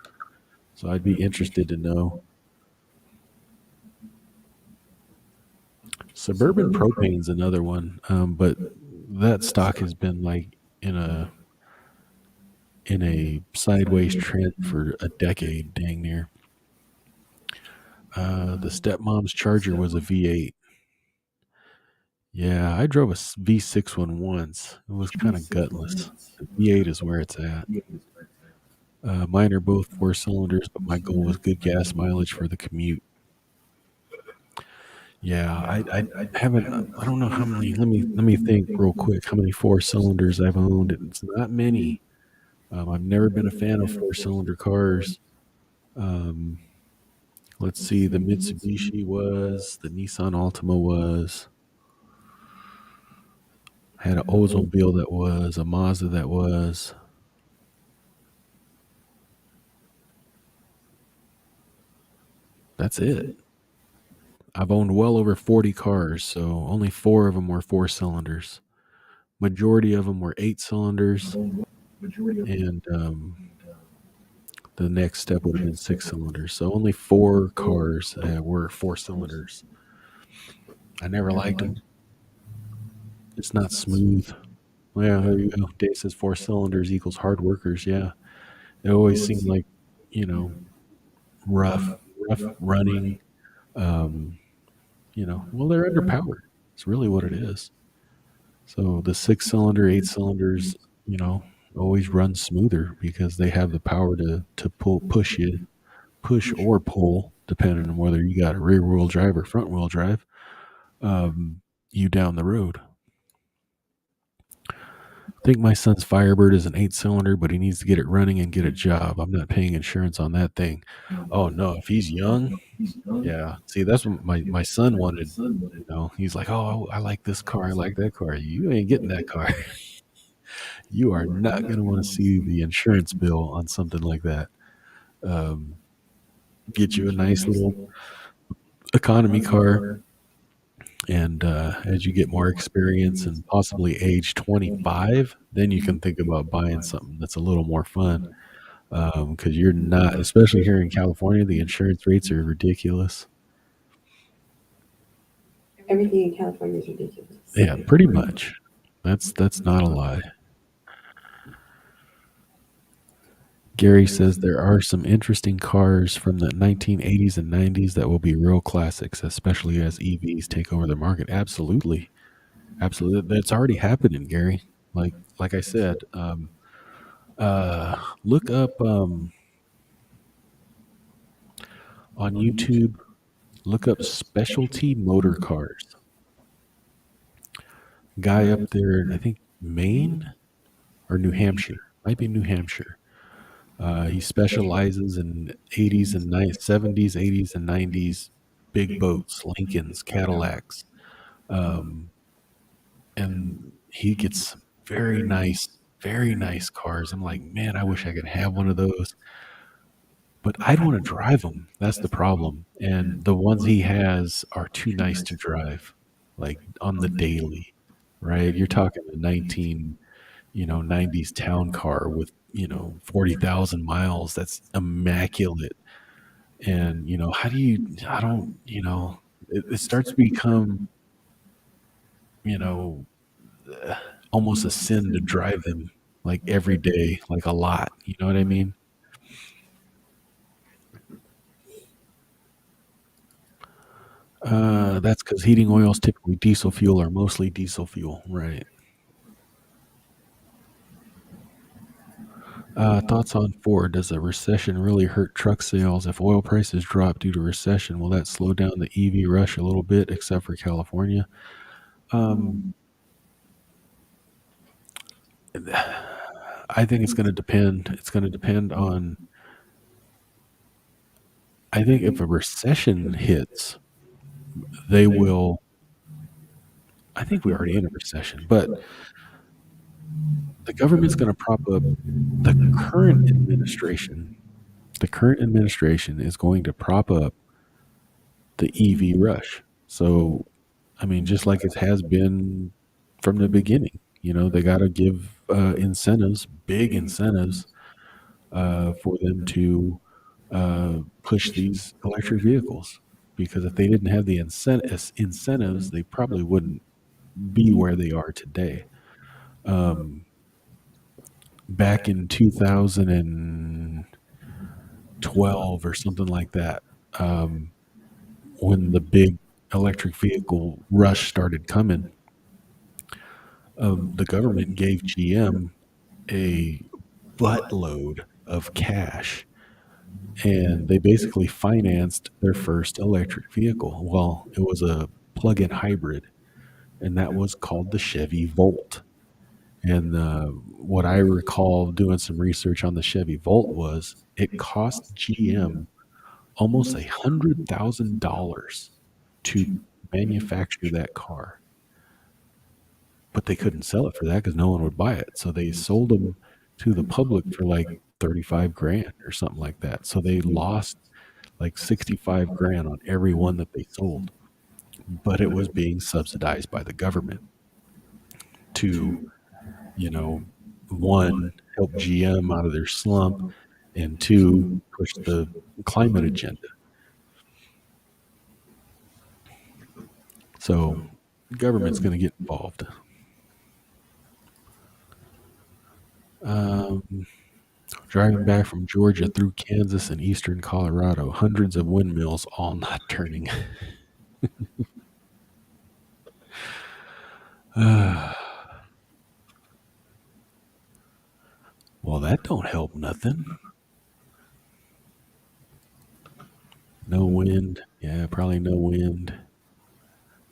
So I'd be interested to know. Suburban Propane's another one, but that stock has been like in a in a sideways trend for a decade, dang near. The stepmom's Charger was a V8. Yeah, I drove a V6 one once. It was kind of gutless. The V8 is where it's at. Mine are both four cylinders, but my goal was good gas mileage for the commute. Yeah, I haven't. I don't know how many. Let me think real quick. How many four cylinders I've owned? It's not many. I've never been a fan of four cylinder cars. Um, let's see. The Mitsubishi was. The Nissan Altima was. I had an Oldsmobile that was. A Mazda that was. That's it. I've owned well over 40 cars, so only four of them were four cylinders. Majority of them were eight cylinders, and the next step would have been six cylinders. So only four cars were four cylinders. I never liked them. It's not smooth. Well, there you go. Dave says four cylinders equals hard workers. Yeah, it always seemed like, you know, rough, rough running. Um, well, they're underpowered. It's really what it is. So the six cylinder, eight cylinders, you know, always run smoother because they have the power to push or pull, depending on whether you got a rear wheel drive or front wheel drive, you down the road. I think my son's Firebird is an eight cylinder, but he needs to get it running and get a job. I'm not paying insurance on that thing. Oh no, if he's young, yeah. See, that's what my son wanted. He's like, oh, I like this car, I like that car. You ain't getting that car. You are not going to want to see the insurance bill on something like that. Um, get you a nice little economy car, and as you get more experience and possibly age 25, then you can think about buying something that's a little more fun. Because you're not, especially here in California, the insurance rates are ridiculous. Everything in California is ridiculous. Yeah, pretty much. That's not a lie. Gary says there are some interesting cars from the 1980s and 90s that will be real classics, especially as EVs take over the market. Absolutely, absolutely. That's already happening, Gary. Like I said, look up on YouTube. Look up specialty motor cars. Guy up there, in, I think Maine or New Hampshire. Might be New Hampshire. He specializes in 80s and 70s, 80s and 90s big boats, Lincolns, Cadillacs, um, and he gets some very nice cars. I'm like, man, I wish I could have one of those, but I don't want to drive them. That's the problem. And the ones he has are too nice to drive, like on the daily, right? You're talking a 90s town car with 40,000 miles. That's immaculate. And how do you? I don't. It starts to become you know almost a sin to drive them like every day, like a lot. You know what I mean? That's because heating oils, typically diesel fuel, are mostly diesel fuel, right? Thoughts on Ford? Does a recession really hurt truck sales? If oil prices drop due to recession, will that slow down the EV rush a little bit, except for California? Um, I think it's going to depend. It's going to depend on. I think if a recession hits, they will. I think we're already in a recession, but the government's going to prop up the current administration. The current administration is going to prop up the EV rush. So, I mean, just like it has been from the beginning, they got to give incentives, big incentives, for them to push these electric vehicles. Because if they didn't have the incentives, they probably wouldn't be where they are today. Um, Back in 2012 or something like that, um, when the big electric vehicle rush started coming, the government gave GM a buttload of cash, and they basically financed their first electric vehicle. Well, it was a plug-in hybrid, and that was called the Chevy Volt. And what I recall doing some research on the Chevy Volt was it cost GM almost $100,000 to manufacture that car, but they couldn't sell it for that because no one would buy it. So they sold them to the public for like 35 grand or something like that. So they lost like 65 grand on every one that they sold, but it was being subsidized by the government to, you know, one, help GM out of their slump, and two, push the climate agenda. So government's going to get involved. Um, Driving back from Georgia through Kansas and eastern Colorado, hundreds of windmills, all not turning. Well, that don't help nothing. No wind. Yeah, probably no wind.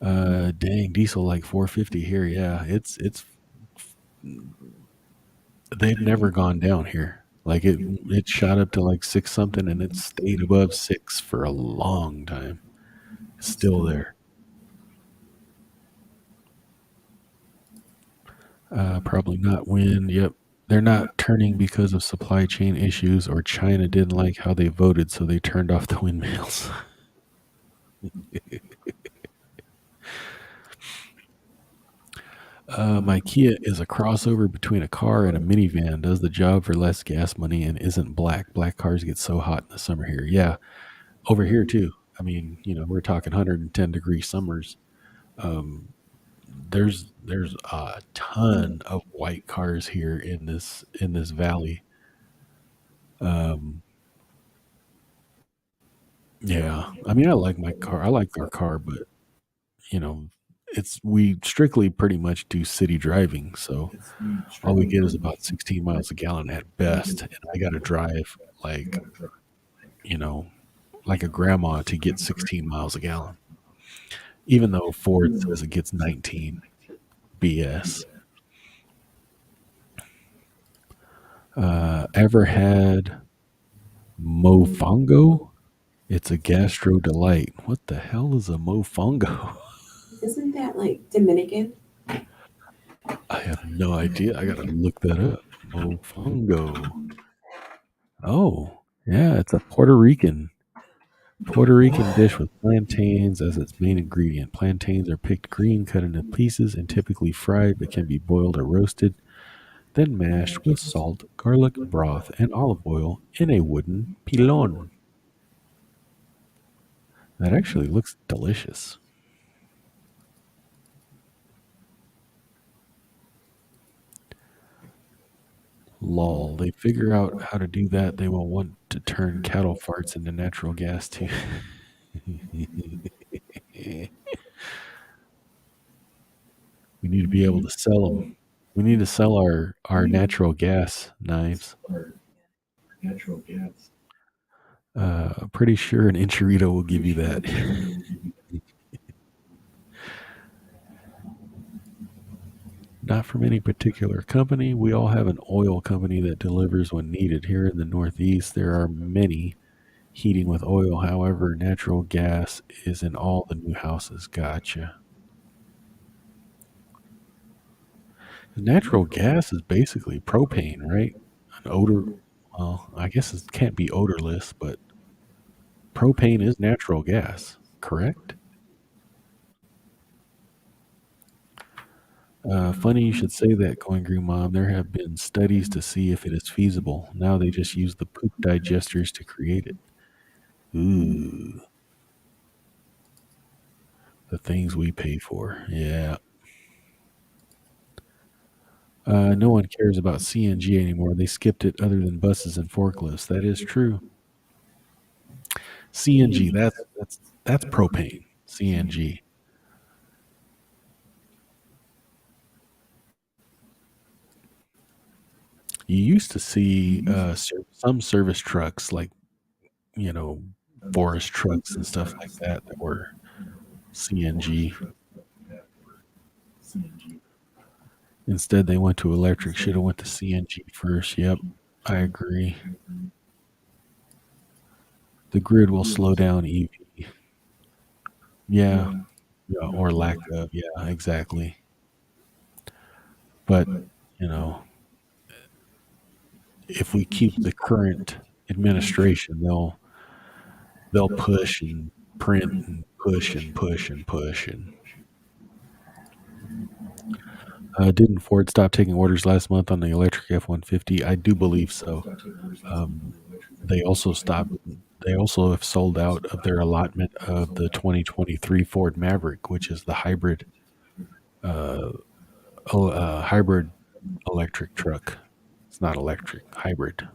Dang, diesel like 450 here. Yeah, it's they've never gone down here. Like it shot up to like six something, and it stayed above six for a long time. Still there. Probably not wind. Yep. They're not turning because of supply chain issues, or China didn't like how they voted, so they turned off the windmills. My Kia is a crossover between a car and a minivan. Does the job for less gas money and isn't black. Black cars get so hot in the summer here. Yeah, over here too. I mean, we're talking 110-degree summers. Um, there's a ton of white cars here in this valley. Um, yeah, I mean, I like my car. I like our car, but you know, it's we strictly pretty much do city driving, so all we get is about 16 miles a gallon at best, and I got to drive like you know like a grandma to get 16 miles a gallon, even though Ford says it gets 19. BS. Ever had mofongo? It's a gastro delight. What the hell is a mofongo? Isn't that like Dominican? I have no idea. I gotta look that up. Mofongo. Oh, yeah, it's a Puerto Rican dish with plantains as its main ingredient. Plantains are picked green, cut into pieces, and typically fried, but can be boiled or roasted, then mashed with salt, garlic, broth, and olive oil in a wooden pilon. That actually looks delicious. Lol. They figure out how to do that. They will want to turn cattle farts into natural gas too. We need to be able to sell them. We need to sell our natural gas knives. Pretty sure an enchilada will give you that. Not from any particular company. We all have an oil company that delivers when needed. Here in the Northeast, there are many heating with oil. However, natural gas is in all the new houses. Gotcha. Natural gas is basically propane, right? An odor. Well, I guess it can't be odorless, but propane is natural gas, correct? Funny you should say that, Going Green Mom. There have been studies to see if it is feasible. Now they just use the poop digesters to create it. Ooh, the things we pay for. Yeah. No one cares about CNG anymore. They skipped it other than buses and forklifts. That is true. CNG, that's propane. CNG. You used to see some service trucks like, you know, forest trucks and stuff like that were CNG. Instead, they went to electric. Should have went to CNG first. Yep, I agree. The grid will slow down EV. Yeah, yeah, or lack of. Yeah, exactly. But you know, if we keep the current administration, they'll push and print and push and push and push and didn't Ford stop taking orders last month on the electric F-150? I do believe so. Um, they also stopped. They also have sold out of their allotment of the 2023 Ford Maverick, which is the uh, hybrid electric truck. It's not electric, hybrid,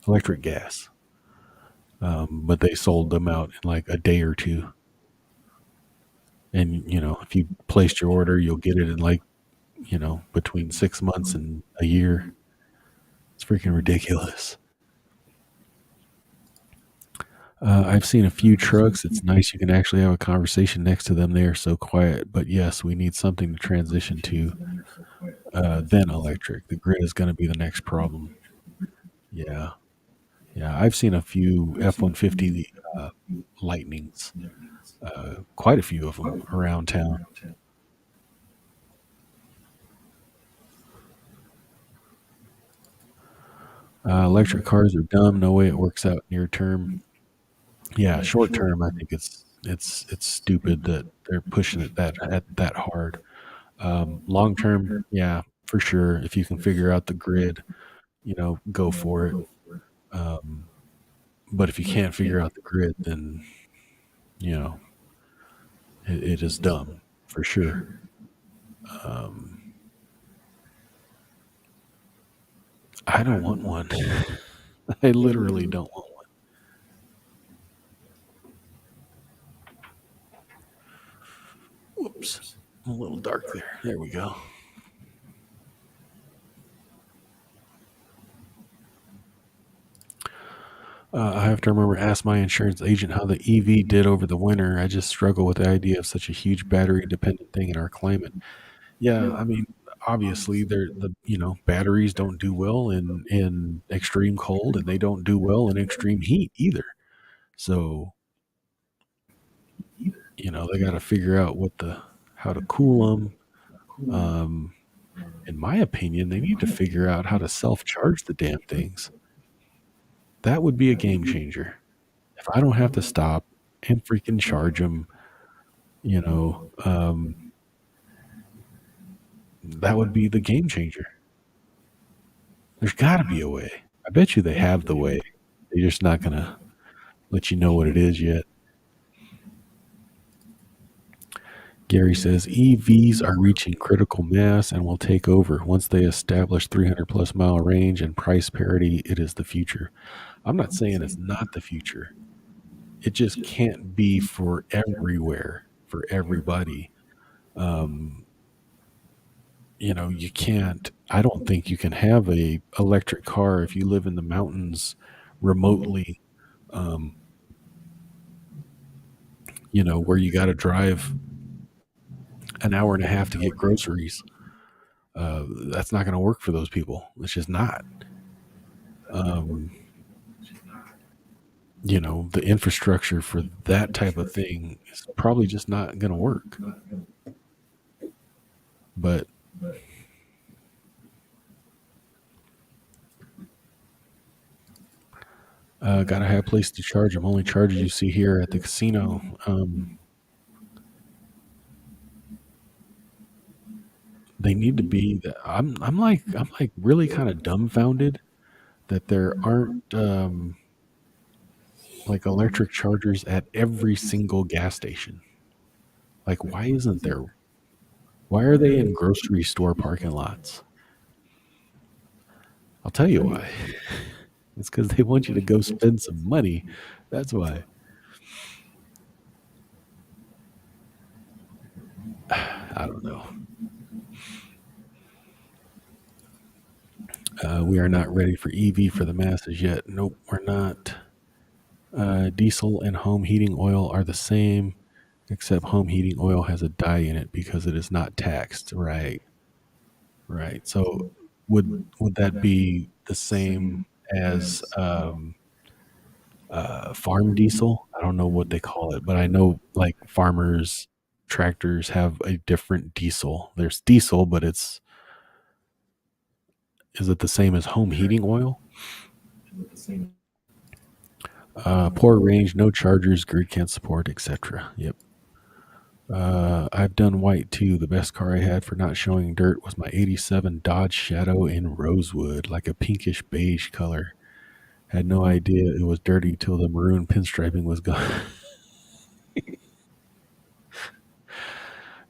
electric gas. But they sold them out in like a day or two. And if you placed your order, you'll get it in like between 6 months and a year. It's freaking ridiculous. I've seen a few trucks. It's nice you can actually have a conversation next to them. They are so quiet. But yes, we need something to transition to. Then electric. The grid is going to be the next problem. Yeah, yeah. I've seen a few F-150 Lightnings. Quite a few of them around town. Electric cars are dumb. No way it works out near term. Yeah, short term, I think it's stupid that they're pushing it that hard. Long term, yeah, for sure. If you can figure out the grid, go for it. Um, but if you can't figure out the grid, then you know it is dumb for sure. Um, I don't want one. I literally don't want one. Whoops, a little dark there. There we go. I have to remember ask my insurance agent how the EV did over the winter. I just struggle with the idea of such a huge battery dependent thing in our climate. Yeah, I mean, obviously, batteries don't do well in extreme cold, and they don't do well in extreme heat either. So they got to figure out how to cool them. Um, in my opinion, they need to figure out how to self charge the damn things. That would be a game changer. If I don't have to stop and freaking charge them, you know, um, that would be the game changer. There's got to be a way. I bet you they have the way. They're just not gonna let you know what it is yet. Gary says EVs are reaching critical mass and will take over. Once they establish 300 plus mile range and price parity, it is the future. I'm not saying it's not the future. It just can't be for everywhere, for everybody. Um, you can't. I don't think you can have a electric car if you live in the mountains remotely. Um, where you got to drive an hour and a half to get groceries. That's not going to work for those people. It's just not. Um, the infrastructure for that type of thing is probably just not going to work. But gotta have a place to charge them. Only charges you see here at the casino. They need to be. I'm like really kind of dumbfounded that there aren't like electric chargers at every single gas station. Like, why isn't there? Why are they in grocery store parking lots? I'll tell you why. It's because they want you to go spend some money. That's why. I don't know. We are not ready for EV for the masses yet. Nope, we're not. Diesel and home heating oil are the same, except home heating oil has a dye in it because it is not taxed. Right, right. So would that be the same as farm diesel? I don't know what they call it, but I know like farmers tractors have a different diesel. There's diesel, but is it the same as home heating oil? Poor range, no chargers, grid can't support, etc. Yep. I've done white too. The best car I had for not showing dirt was my 87 Dodge Shadow in rosewood, like a pinkish beige color. Had no idea it was dirty till the maroon pinstriping was gone.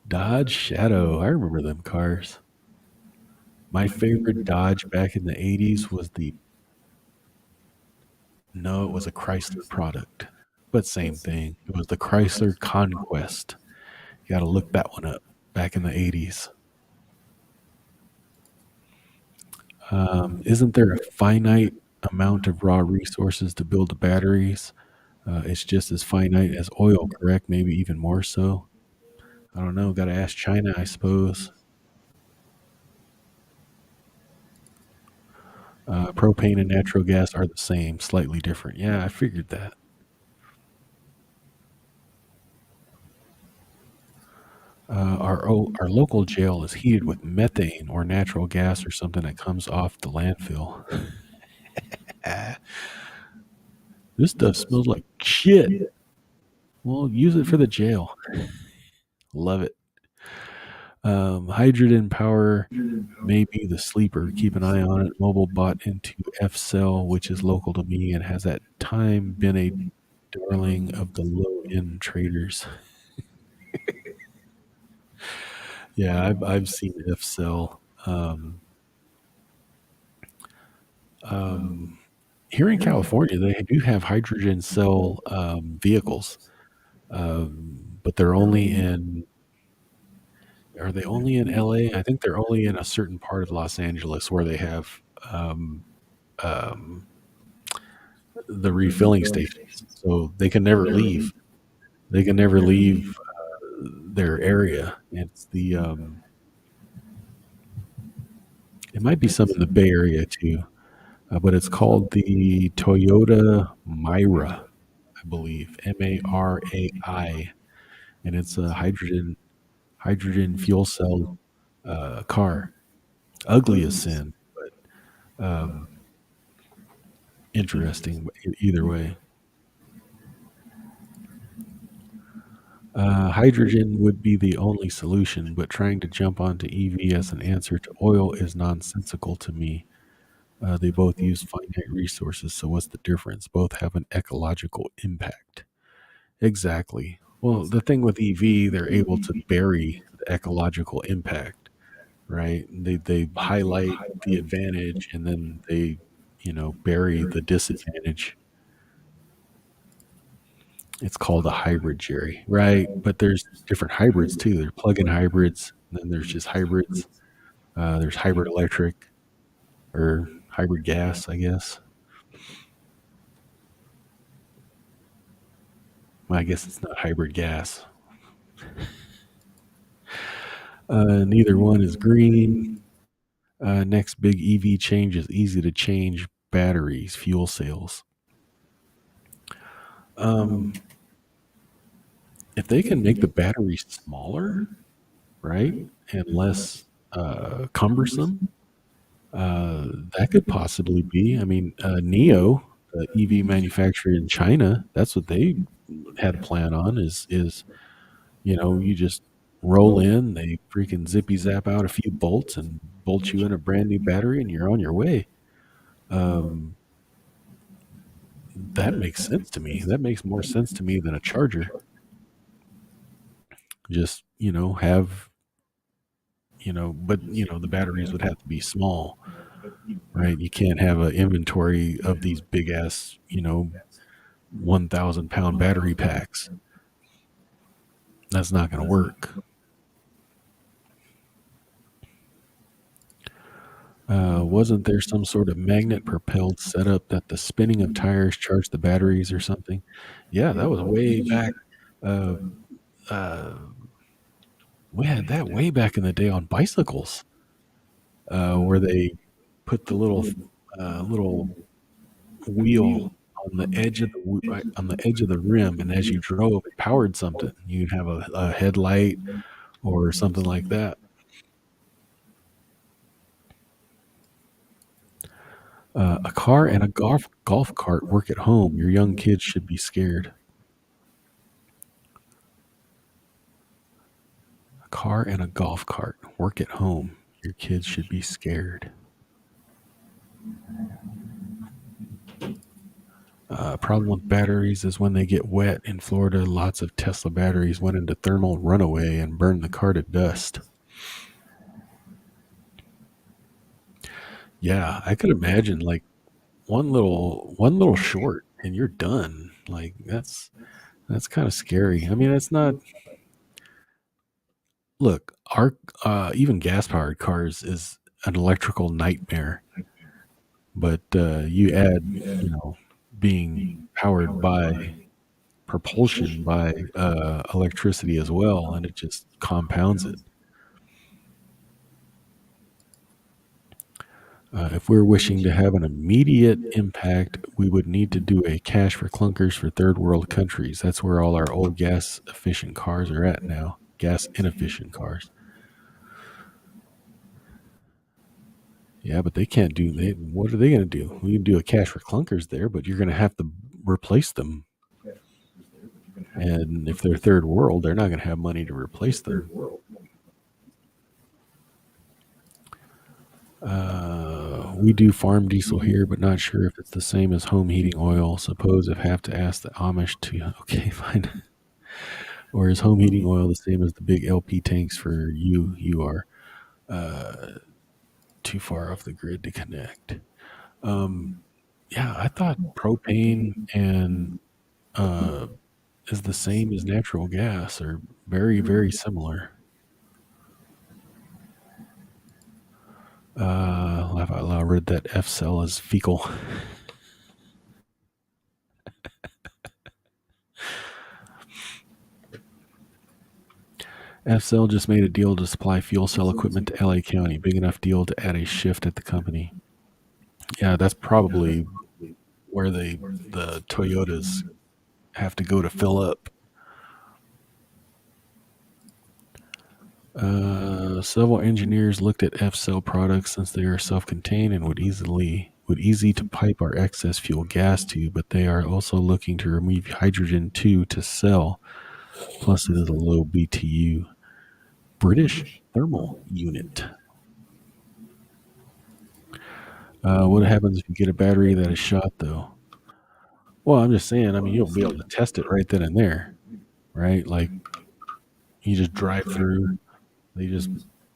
Dodge Shadow. I remember them cars. My favorite Dodge back in the 80s was no, it was a Chrysler product, but same thing. It was the Chrysler Conquest. You got to look that one up back in the 80s. Isn't there a finite amount of raw resources to build the batteries? It's just as finite as oil, correct? Maybe even more so. I don't know. Got to ask China, I suppose. Propane and natural gas are the same, slightly different. Yeah, I figured that. Our local jail is heated with methane or natural gas or something that comes off the landfill. Ah, this stuff smells like shit. Well, use it for the jail. Love it. Hydrogen power may be the sleeper. Keep an eye on it. Mobile bought into F Cell, which is local to me and has at time been a darling of the low end traders. Yeah, I've seen F Cell. Um, Here in California, they do have hydrogen cell vehicles, but they're only in. Are they only in LA? I think they're only in a certain part of Los Angeles where they have um, um, the refilling stations, so they can never leave. They can never leave their area. It's the it might be some in the Bay Area too, but it's called the Toyota Myra, I believe, Marai, and it's a hydrogen fuel cell car. Ugly as sin, but interesting either way. Hydrogen would be the only solution, but trying to jump onto EV as an answer to oil is nonsensical to me. They both use finite resources, so what's the difference? Both have an ecological impact. Exactly. Well, the thing with EV, they're able to bury the ecological impact, right? They highlight the advantage and then they, bury the disadvantage. It's called a hybrid, Jerry, right? But there's different hybrids too. There's plug-in hybrids, and then there's just hybrids. There's hybrid electric or hybrid gas, I guess. Well, I guess it's not hybrid gas. Neither one is green. Next big EV change is easy to change batteries, fuel cells. Um, if they can make the batteries smaller, right, and less cumbersome, that could possibly be. I mean, Neo, the EV manufacturer in China, that's what they had a plan on. Is you just roll in, they freaking zippy zap out a few bolts and bolt you in a brand new battery, and you're on your way. Um, that makes sense to me. That makes more sense to me than a charger. Just have but the batteries would have to be small, right? You can't have an inventory of these big ass 1,000-pound battery packs. That's not going to work. Wasn't there some sort of magnet propelled setup that the spinning of tires charged the batteries or something? Yeah, that was way back. Uh, uh, we had that way back in the day on bicycles, where they put the little wheel on the edge of right on the edge of the rim, and as you drove, it powered something. You'd have a headlight or something like that. A car and a golf cart work at home. Your young kids should be scared. A car and a golf cart work at home. Your kids should be scared. Problem with batteries is when they get wet. In Florida, lots of Tesla batteries went into thermal runaway and burned the car to dust. Yeah, I could imagine like one little short and you're done. Like that's kind of scary. I mean, it's not. Look, our even gas powered cars is an electrical nightmare. But you add, being powered by propulsion by electricity as well, and it just compounds it. If we're wishing to have an immediate impact, we would need to do a cash for clunkers for third world countries. That's where all our old gas efficient cars are at now. Gas inefficient cars. Yeah, but they can't do. What are they going to do? We can do a cash for clunkers there, but you're going to have to replace them. And if they're third world, they're not going to have money to replace them. We do farm diesel here, but not sure if it's the same as home heating oil. Suppose if have to ask the Amish to, okay, fine. Or is home heating oil the same as the big LP tanks for you? You are too far off the grid to connect. Um, yeah, I thought propane and uh, is the same as natural gas, or very, very similar. I read that F cell is fecal. FCell just made a deal to supply fuel cell equipment to LA County. Big enough deal to add a shift at the company. Yeah, that's probably where the Toyotas have to go to fill up. Several engineers looked at F-cell products since they are self-contained and would easy to pipe our excess fuel gas to, but they are also looking to remove hydrogen too to sell. Plus, it is a low BTU. British thermal unit. What happens if you get a battery that is shot though? Well, I'm just saying. I mean, you'll be able to test it right then and there, right? Like you just drive through. They just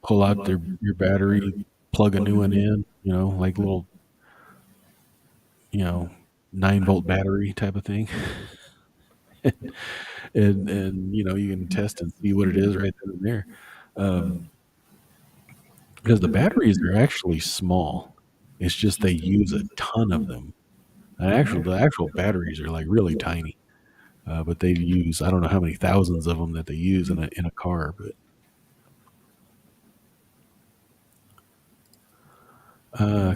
pull out your battery, plug a new one in. Like little 9-volt battery type of thing, and you can test and see what it is right then and there. Because the batteries are actually small. It's just they use a ton of them. The actual batteries are like really tiny, but they use I don't know how many thousands of them that they use in a car. But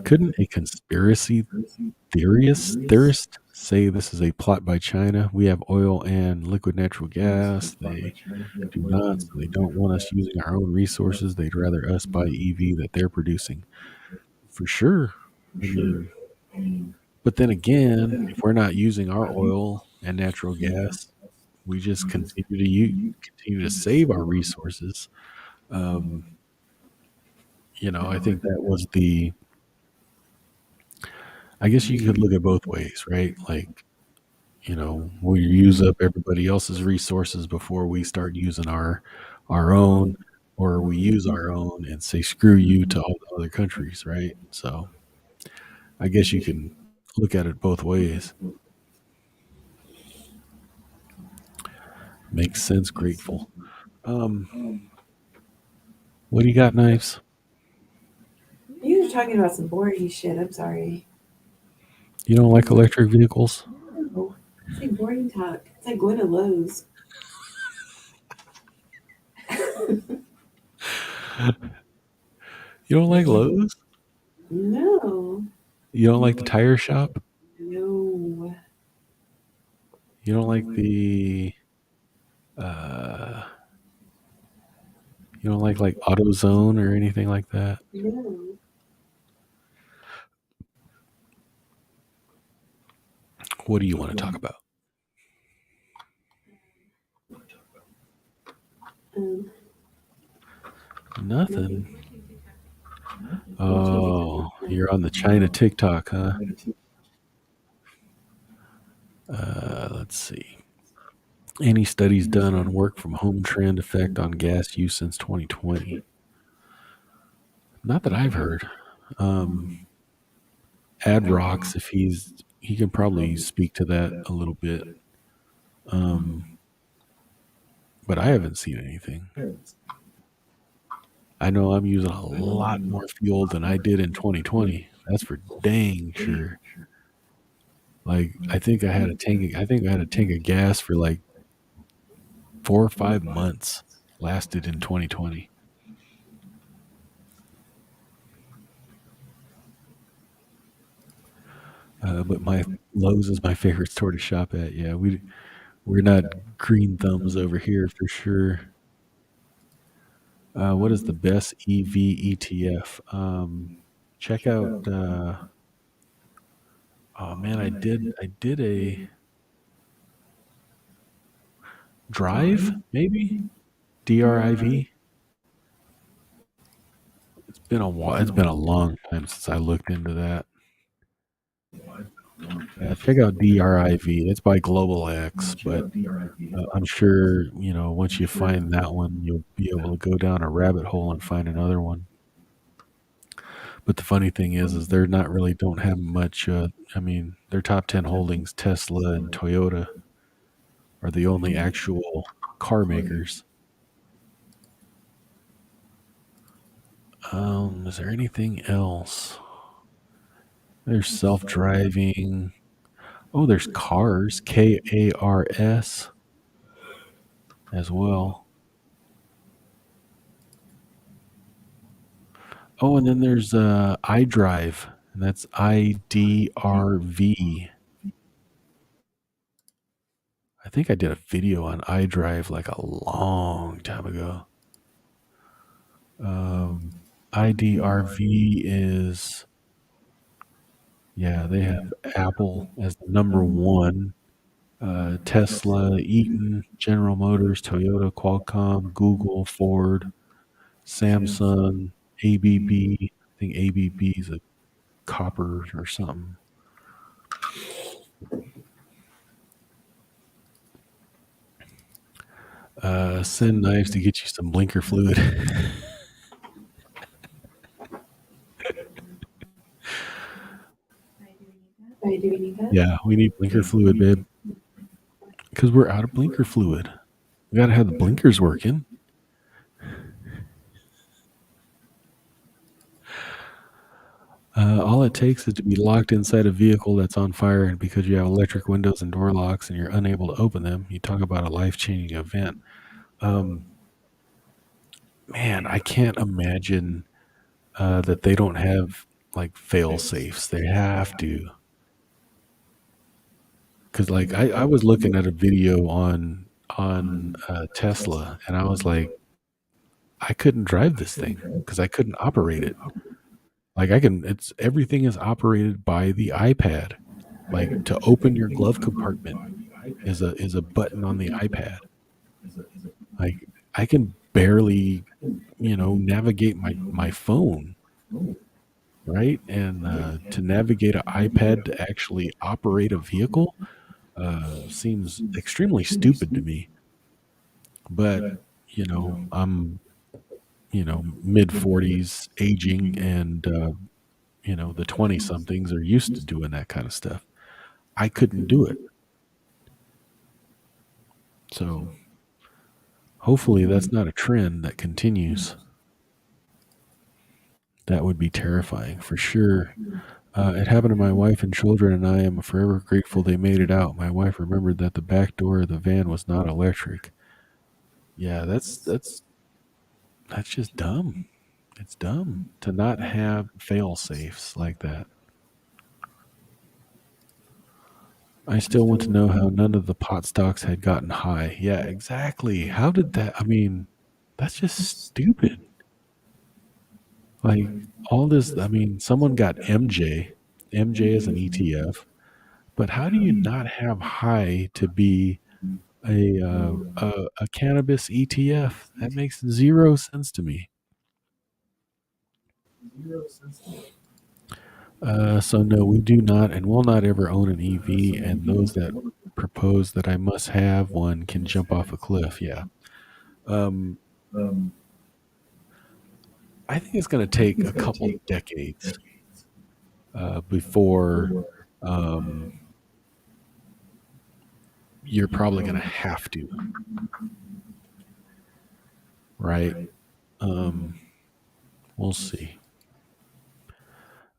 couldn't a conspiracy theorist say this is a plot by China? We have oil and liquid natural gas. They do not, so they don't want us using our own resources. They'd rather us buy EV that they're producing. For sure. I mean, but then again, if we're not using our oil and natural gas, we just continue to save our resources. Um, I think that was I guess you could look at both ways, right? Like, we use up everybody else's resources before we start using our own, or we use our own and say screw you to all the other countries, right? So I guess you can look at it both ways. Makes sense. Grateful. Um, what do you got, Knives? You were talking about some boring shit. I'm sorry. You don't like electric vehicles? No, it's like boring talk. It's like going to Lowe's. You don't like Lowe's? No, You don't like the tire shop? no, You don't like uh you don't like AutoZone or anything like that? no. What do you want to talk about? Um, Nothing. nothing. What you Oh, talking about? you're on the China TikTok, huh? Let's see. Any studies done on work from home trend effect on gas use since 2020? Not that I've heard. Um, Ad Rocks, if he can probably speak to that a little bit. Um, but I haven't seen anything. I know I'm using a lot more fuel than I did in 2020. That's for dang sure. Like I think I had a tank of gas for like 4 or 5 months. Lasted in 2020. But my Lowe's is my favorite store to shop at. Yeah, we're not green thumbs over here for sure. What is the best EV ETF? Check out. Oh man, I did a drive maybe DRIV. It's been a while. It's been a long time since I looked into that. Yeah, check out DRIV. It's by Global X, but I'm sure once you find that one, you'll be able to go down a rabbit hole and find another one. But the funny thing is they're not really don't have much. I mean, their top 10 holdings, Tesla and Toyota, are the only actual car makers. Is there anything else? There's self-driving. Oh, there's cars, KARS as well. Oh, and then there's iDrive, and that's IDRV. I think I did a video on iDrive like a long time ago. Um, IDRV is, yeah, they have Apple as the number one, Tesla, Eaton, General Motors, Toyota, Qualcomm, Google, Ford, Samsung, ABB. I think ABB is a copper or something. Send knives to get you some blinker fluid. I do need that. Yeah, we need blinker fluid, babe, because we're out of blinker fluid. We got to have the blinkers working. All it takes is to be locked inside a vehicle that's on fire, and because you have electric windows and door locks and you're unable to open them, you talk about a life changing event. Um, Man, I can't imagine that they don't have like fail safes. They have to. Because like I was looking at a video on Tesla, and I was like, I couldn't drive this thing because I couldn't operate it. Like I can, it's everything is operated by the iPad. Like to open your glove compartment is a button on the iPad. Like I can barely, navigate my phone, right? And to navigate an iPad to actually operate a vehicle seems extremely stupid to me. But I'm mid 40s, aging, and the 20 somethings are used to doing that kind of stuff. I couldn't do it. So hopefully that's not a trend that continues. That would be terrifying for sure. It happened to my wife and children, and I am forever grateful they made it out. My wife remembered that the back door of the van was not electric. Yeah, that's just dumb. It's dumb to not have fail safes like that. I still want to know how none of the pot stocks had gotten high. Yeah, exactly. How did that? I mean, that's just stupid. Like all this, I mean, someone got MJ. MJ is an ETF, but how do you not have high to be a cannabis ETF? That makes zero sense to me. So no, we do not and will not ever own an EV. And those that propose that I must have one can jump off a cliff. Yeah. Um, I think it's going to take a couple decades before um, you're probably going to have to, right? Um, we'll see.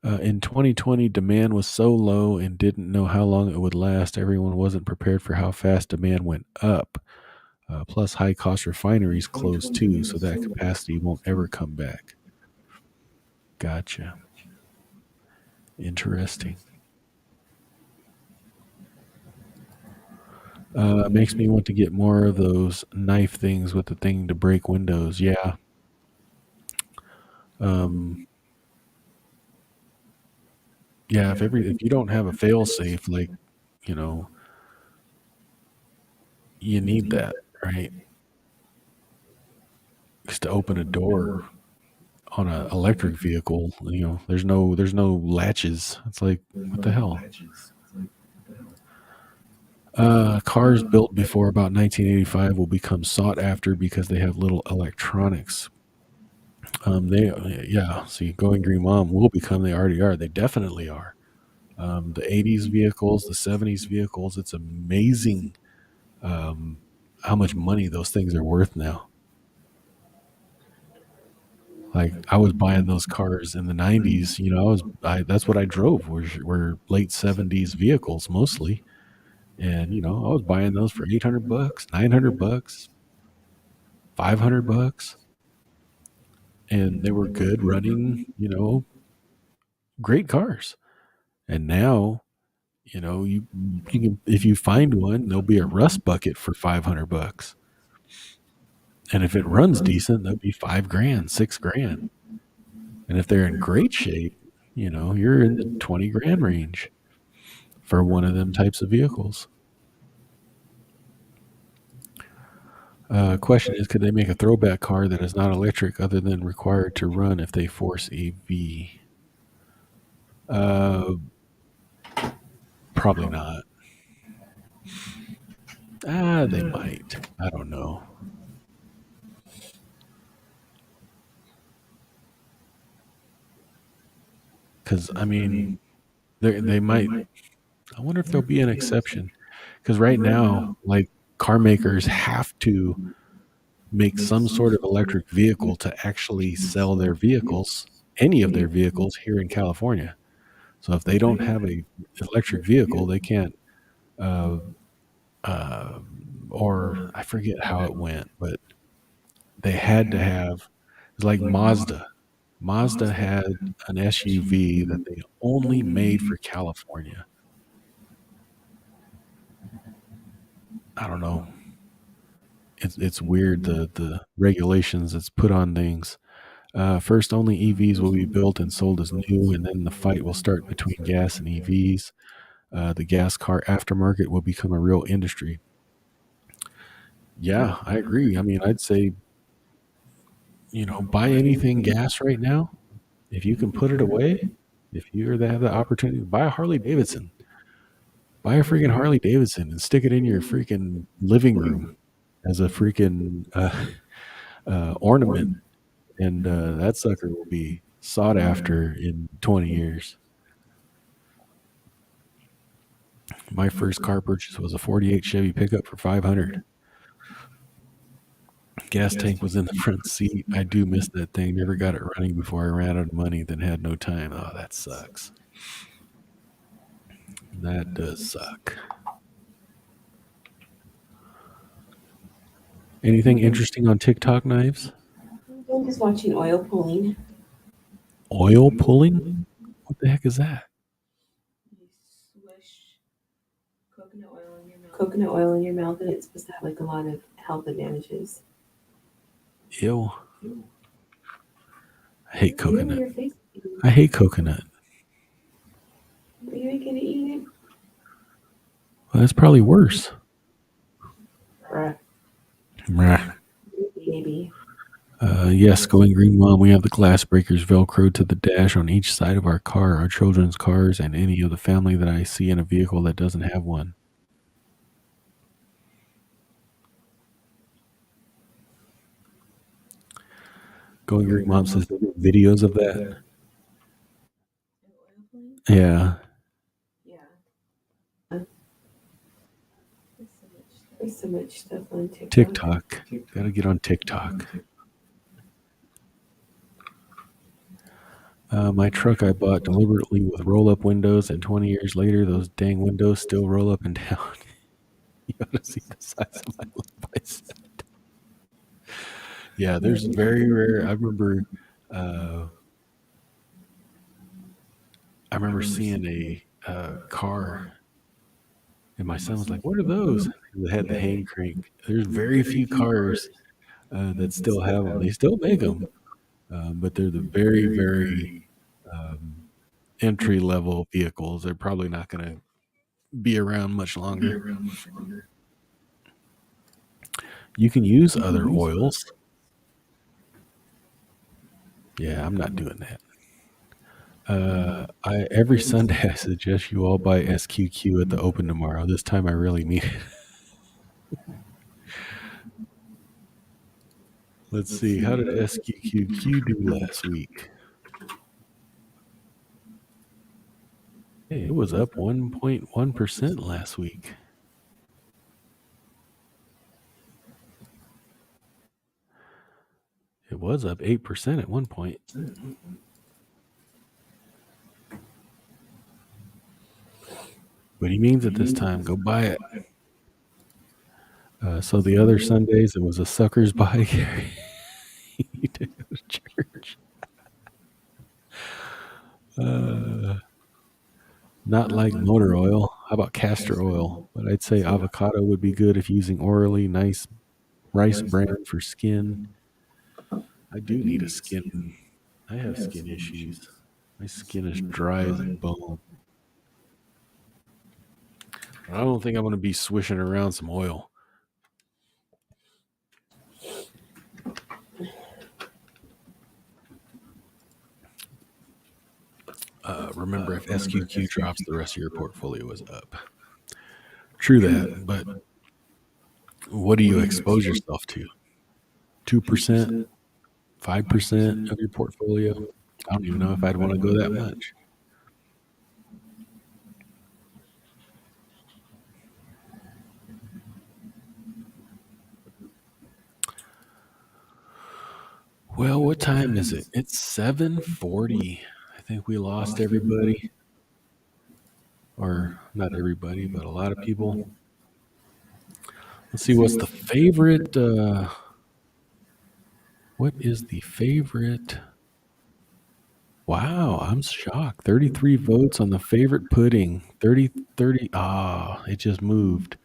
In 2020, demand was so low and didn't know how long it would last. Everyone wasn't prepared for how fast demand went up. Plus, high cost refineries closed too, so that capacity won't ever come back. Gotcha. Interesting. Makes me want to get more of those knife things with the thing to break windows. Yeah. Um, yeah. If you don't have a fail safe, like you know, you need that, right? Just to open a door on an electric vehicle, there's no latches. It's like what the hell? Cars built before about 1985 will become sought after because they have little electronics. Yeah. See, going green mom will become. They already are. They definitely are. The 80s vehicles, the 70s vehicles. It's amazing um, how much money those things are worth now. Like I was buying those cars in the 90s. That's what I drove. Were late 70s vehicles mostly, and I was buying those for $800, $900, $500, and they were good running, great cars. And now, you can, if you find one, there'll be a rust bucket for 500 bucks. And if it runs decent, that'll be 5 grand, 6 grand. And if they're in great shape, you're in the 20 grand range for one of them types of vehicles. Question is, could they make a throwback car that is not electric other than required to run if they force EV? Uh, Probably not. They might. I don't know. Because, I mean, they might. I wonder if there'll be an exception. Because right now, like, car makers have to make some sort of electric vehicle to actually sell their vehicles, any of their vehicles here in California. So if they don't have a electric vehicle, they can't. Uh, uh, or I forget how it went, but they had to have. It's like Mazda. Mazda had an SUV that they only made for California. I don't know. It's weird the regulations that's put on things. First, only EVs will be built and sold as new, and then the fight will start between gas and EVs. The gas car aftermarket will become a real industry. Yeah, I agree. I mean, I'd say, buy anything gas right now. If you can put it away, if you have the opportunity, buy a Harley Davidson. Buy a freaking Harley Davidson and stick it in your freaking living room as a freaking ornament, and that sucker will be sought after in 20 years. My first car purchase was a 48 Chevy pickup for 500. Gas tank was in the front seat. I do miss that thing. Never got it running before I ran out of money, then had no time. Oh, that sucks. That does suck. Anything interesting on TikTok, Knives? I'm just watching oil pulling. Oil pulling? What the heck is that? You swish coconut oil in your mouth, and it's supposed to have like a lot of health advantages. Ew. I hate Get it in coconut. your face. I hate coconut. Are you gonna eat it? Well, that's probably worse. Bruh. Meh. Maybe. Yes, going green, Mom. We have the glass breakers velcroed to the dash on each side of our car, our children's cars, and any of the family that I see in a vehicle that doesn't have one. Going green, Mom says they do videos of that. Yeah, Yeah. There's so much stuff on TikTok. TikTok. Gotta get on TikTok. My truck I bought deliberately with roll-up windows, and 20 years later, those dang windows still roll up and down. You ought to see the size of my lip bicep. Yeah, there's very rare. Uh, I remember seeing a car, and my son was like, "What are those?" They had the hand crank. There's very few cars that still have them. They still make them, but they're the very, very um, entry level vehicles. They're probably not going to be around much longer. You can use other oils. Yeah, I'm not doing that. I every Sunday I suggest you all buy SQQ at the open tomorrow. This time I really mean it. Let's see. How did SQQQ do last week? Hey, it was up 1.1% last week. It was up 8% at one point. But he means it this time. Go buy it. So the other Sundays, it was a sucker's buy. You need to go to church. Uh, Not like motor oil. How about castor oil? But I'd say avocado would be good if using orally. Nice rice bran for skin. I do need a skin. I have skin issues. My skin is dry as a bone. I don't think I'm going to be swishing around some oil. Remember, if SQQ drops, the rest of your portfolio is up. True that, but what do you expose yourself to? 2%, 5% of your portfolio? I don't even know if I'd want to go that much. Well, what time is it? It's 7:40. I think we lost everybody. Or not everybody, but a lot of people. Let's see what's the favorite what is the favorite? Wow, I'm shocked. 33 votes on the favorite pudding. 30. Ah, it just moved.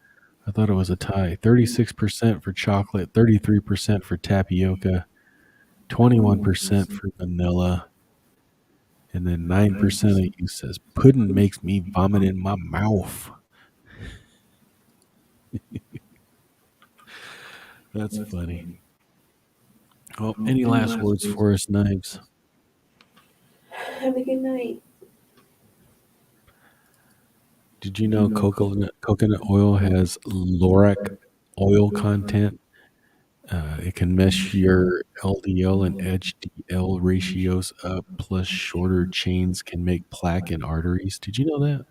I thought it was a tie. 36% for chocolate, 33% for tapioca, 21% for vanilla, and then 9% of you says pudding makes me vomit in my mouth. That's funny. Well, any last words for us, Knives? Have a good night. Did you know coconut oil has lauric oil content? It can mess your LDL and HDL ratios up, plus shorter chains can make plaque in arteries. Did you know that?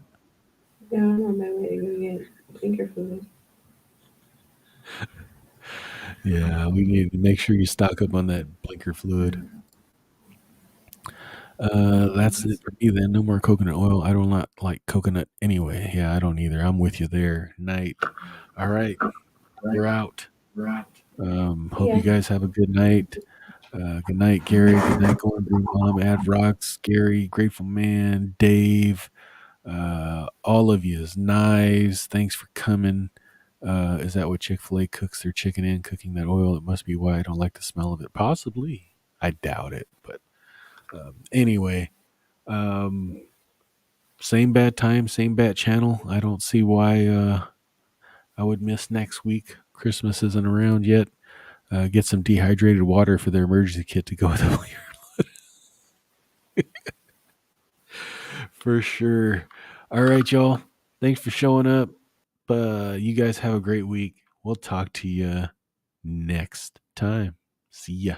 Yeah, I'm on my way to go get finger food. Yeah, we need to make sure you stock up on that blinker fluid. That's it for me then. No more coconut oil. I don't not like coconut anyway. Yeah, I don't either. I'm with you there. Night. All right, we're out. Hope you Yeah. guys have a good night. Good night, Gary. Good night, Going Green Mom, Ad Rocks, Gary, Grateful Man, Dave, all of yous. Knives. Thanks for coming. Is that what Chick-fil-A cooks their chicken in, cooking that oil? It must be why I don't like the smell of it. Possibly. I doubt it. But anyway, um, same bad time, same bad channel. I don't see why I would miss next week. Christmas isn't around yet. Get some dehydrated water for their emergency kit to go with it. For sure. All right, y'all. Thanks for showing up. You guys have a great week. We'll talk to you next time. See ya.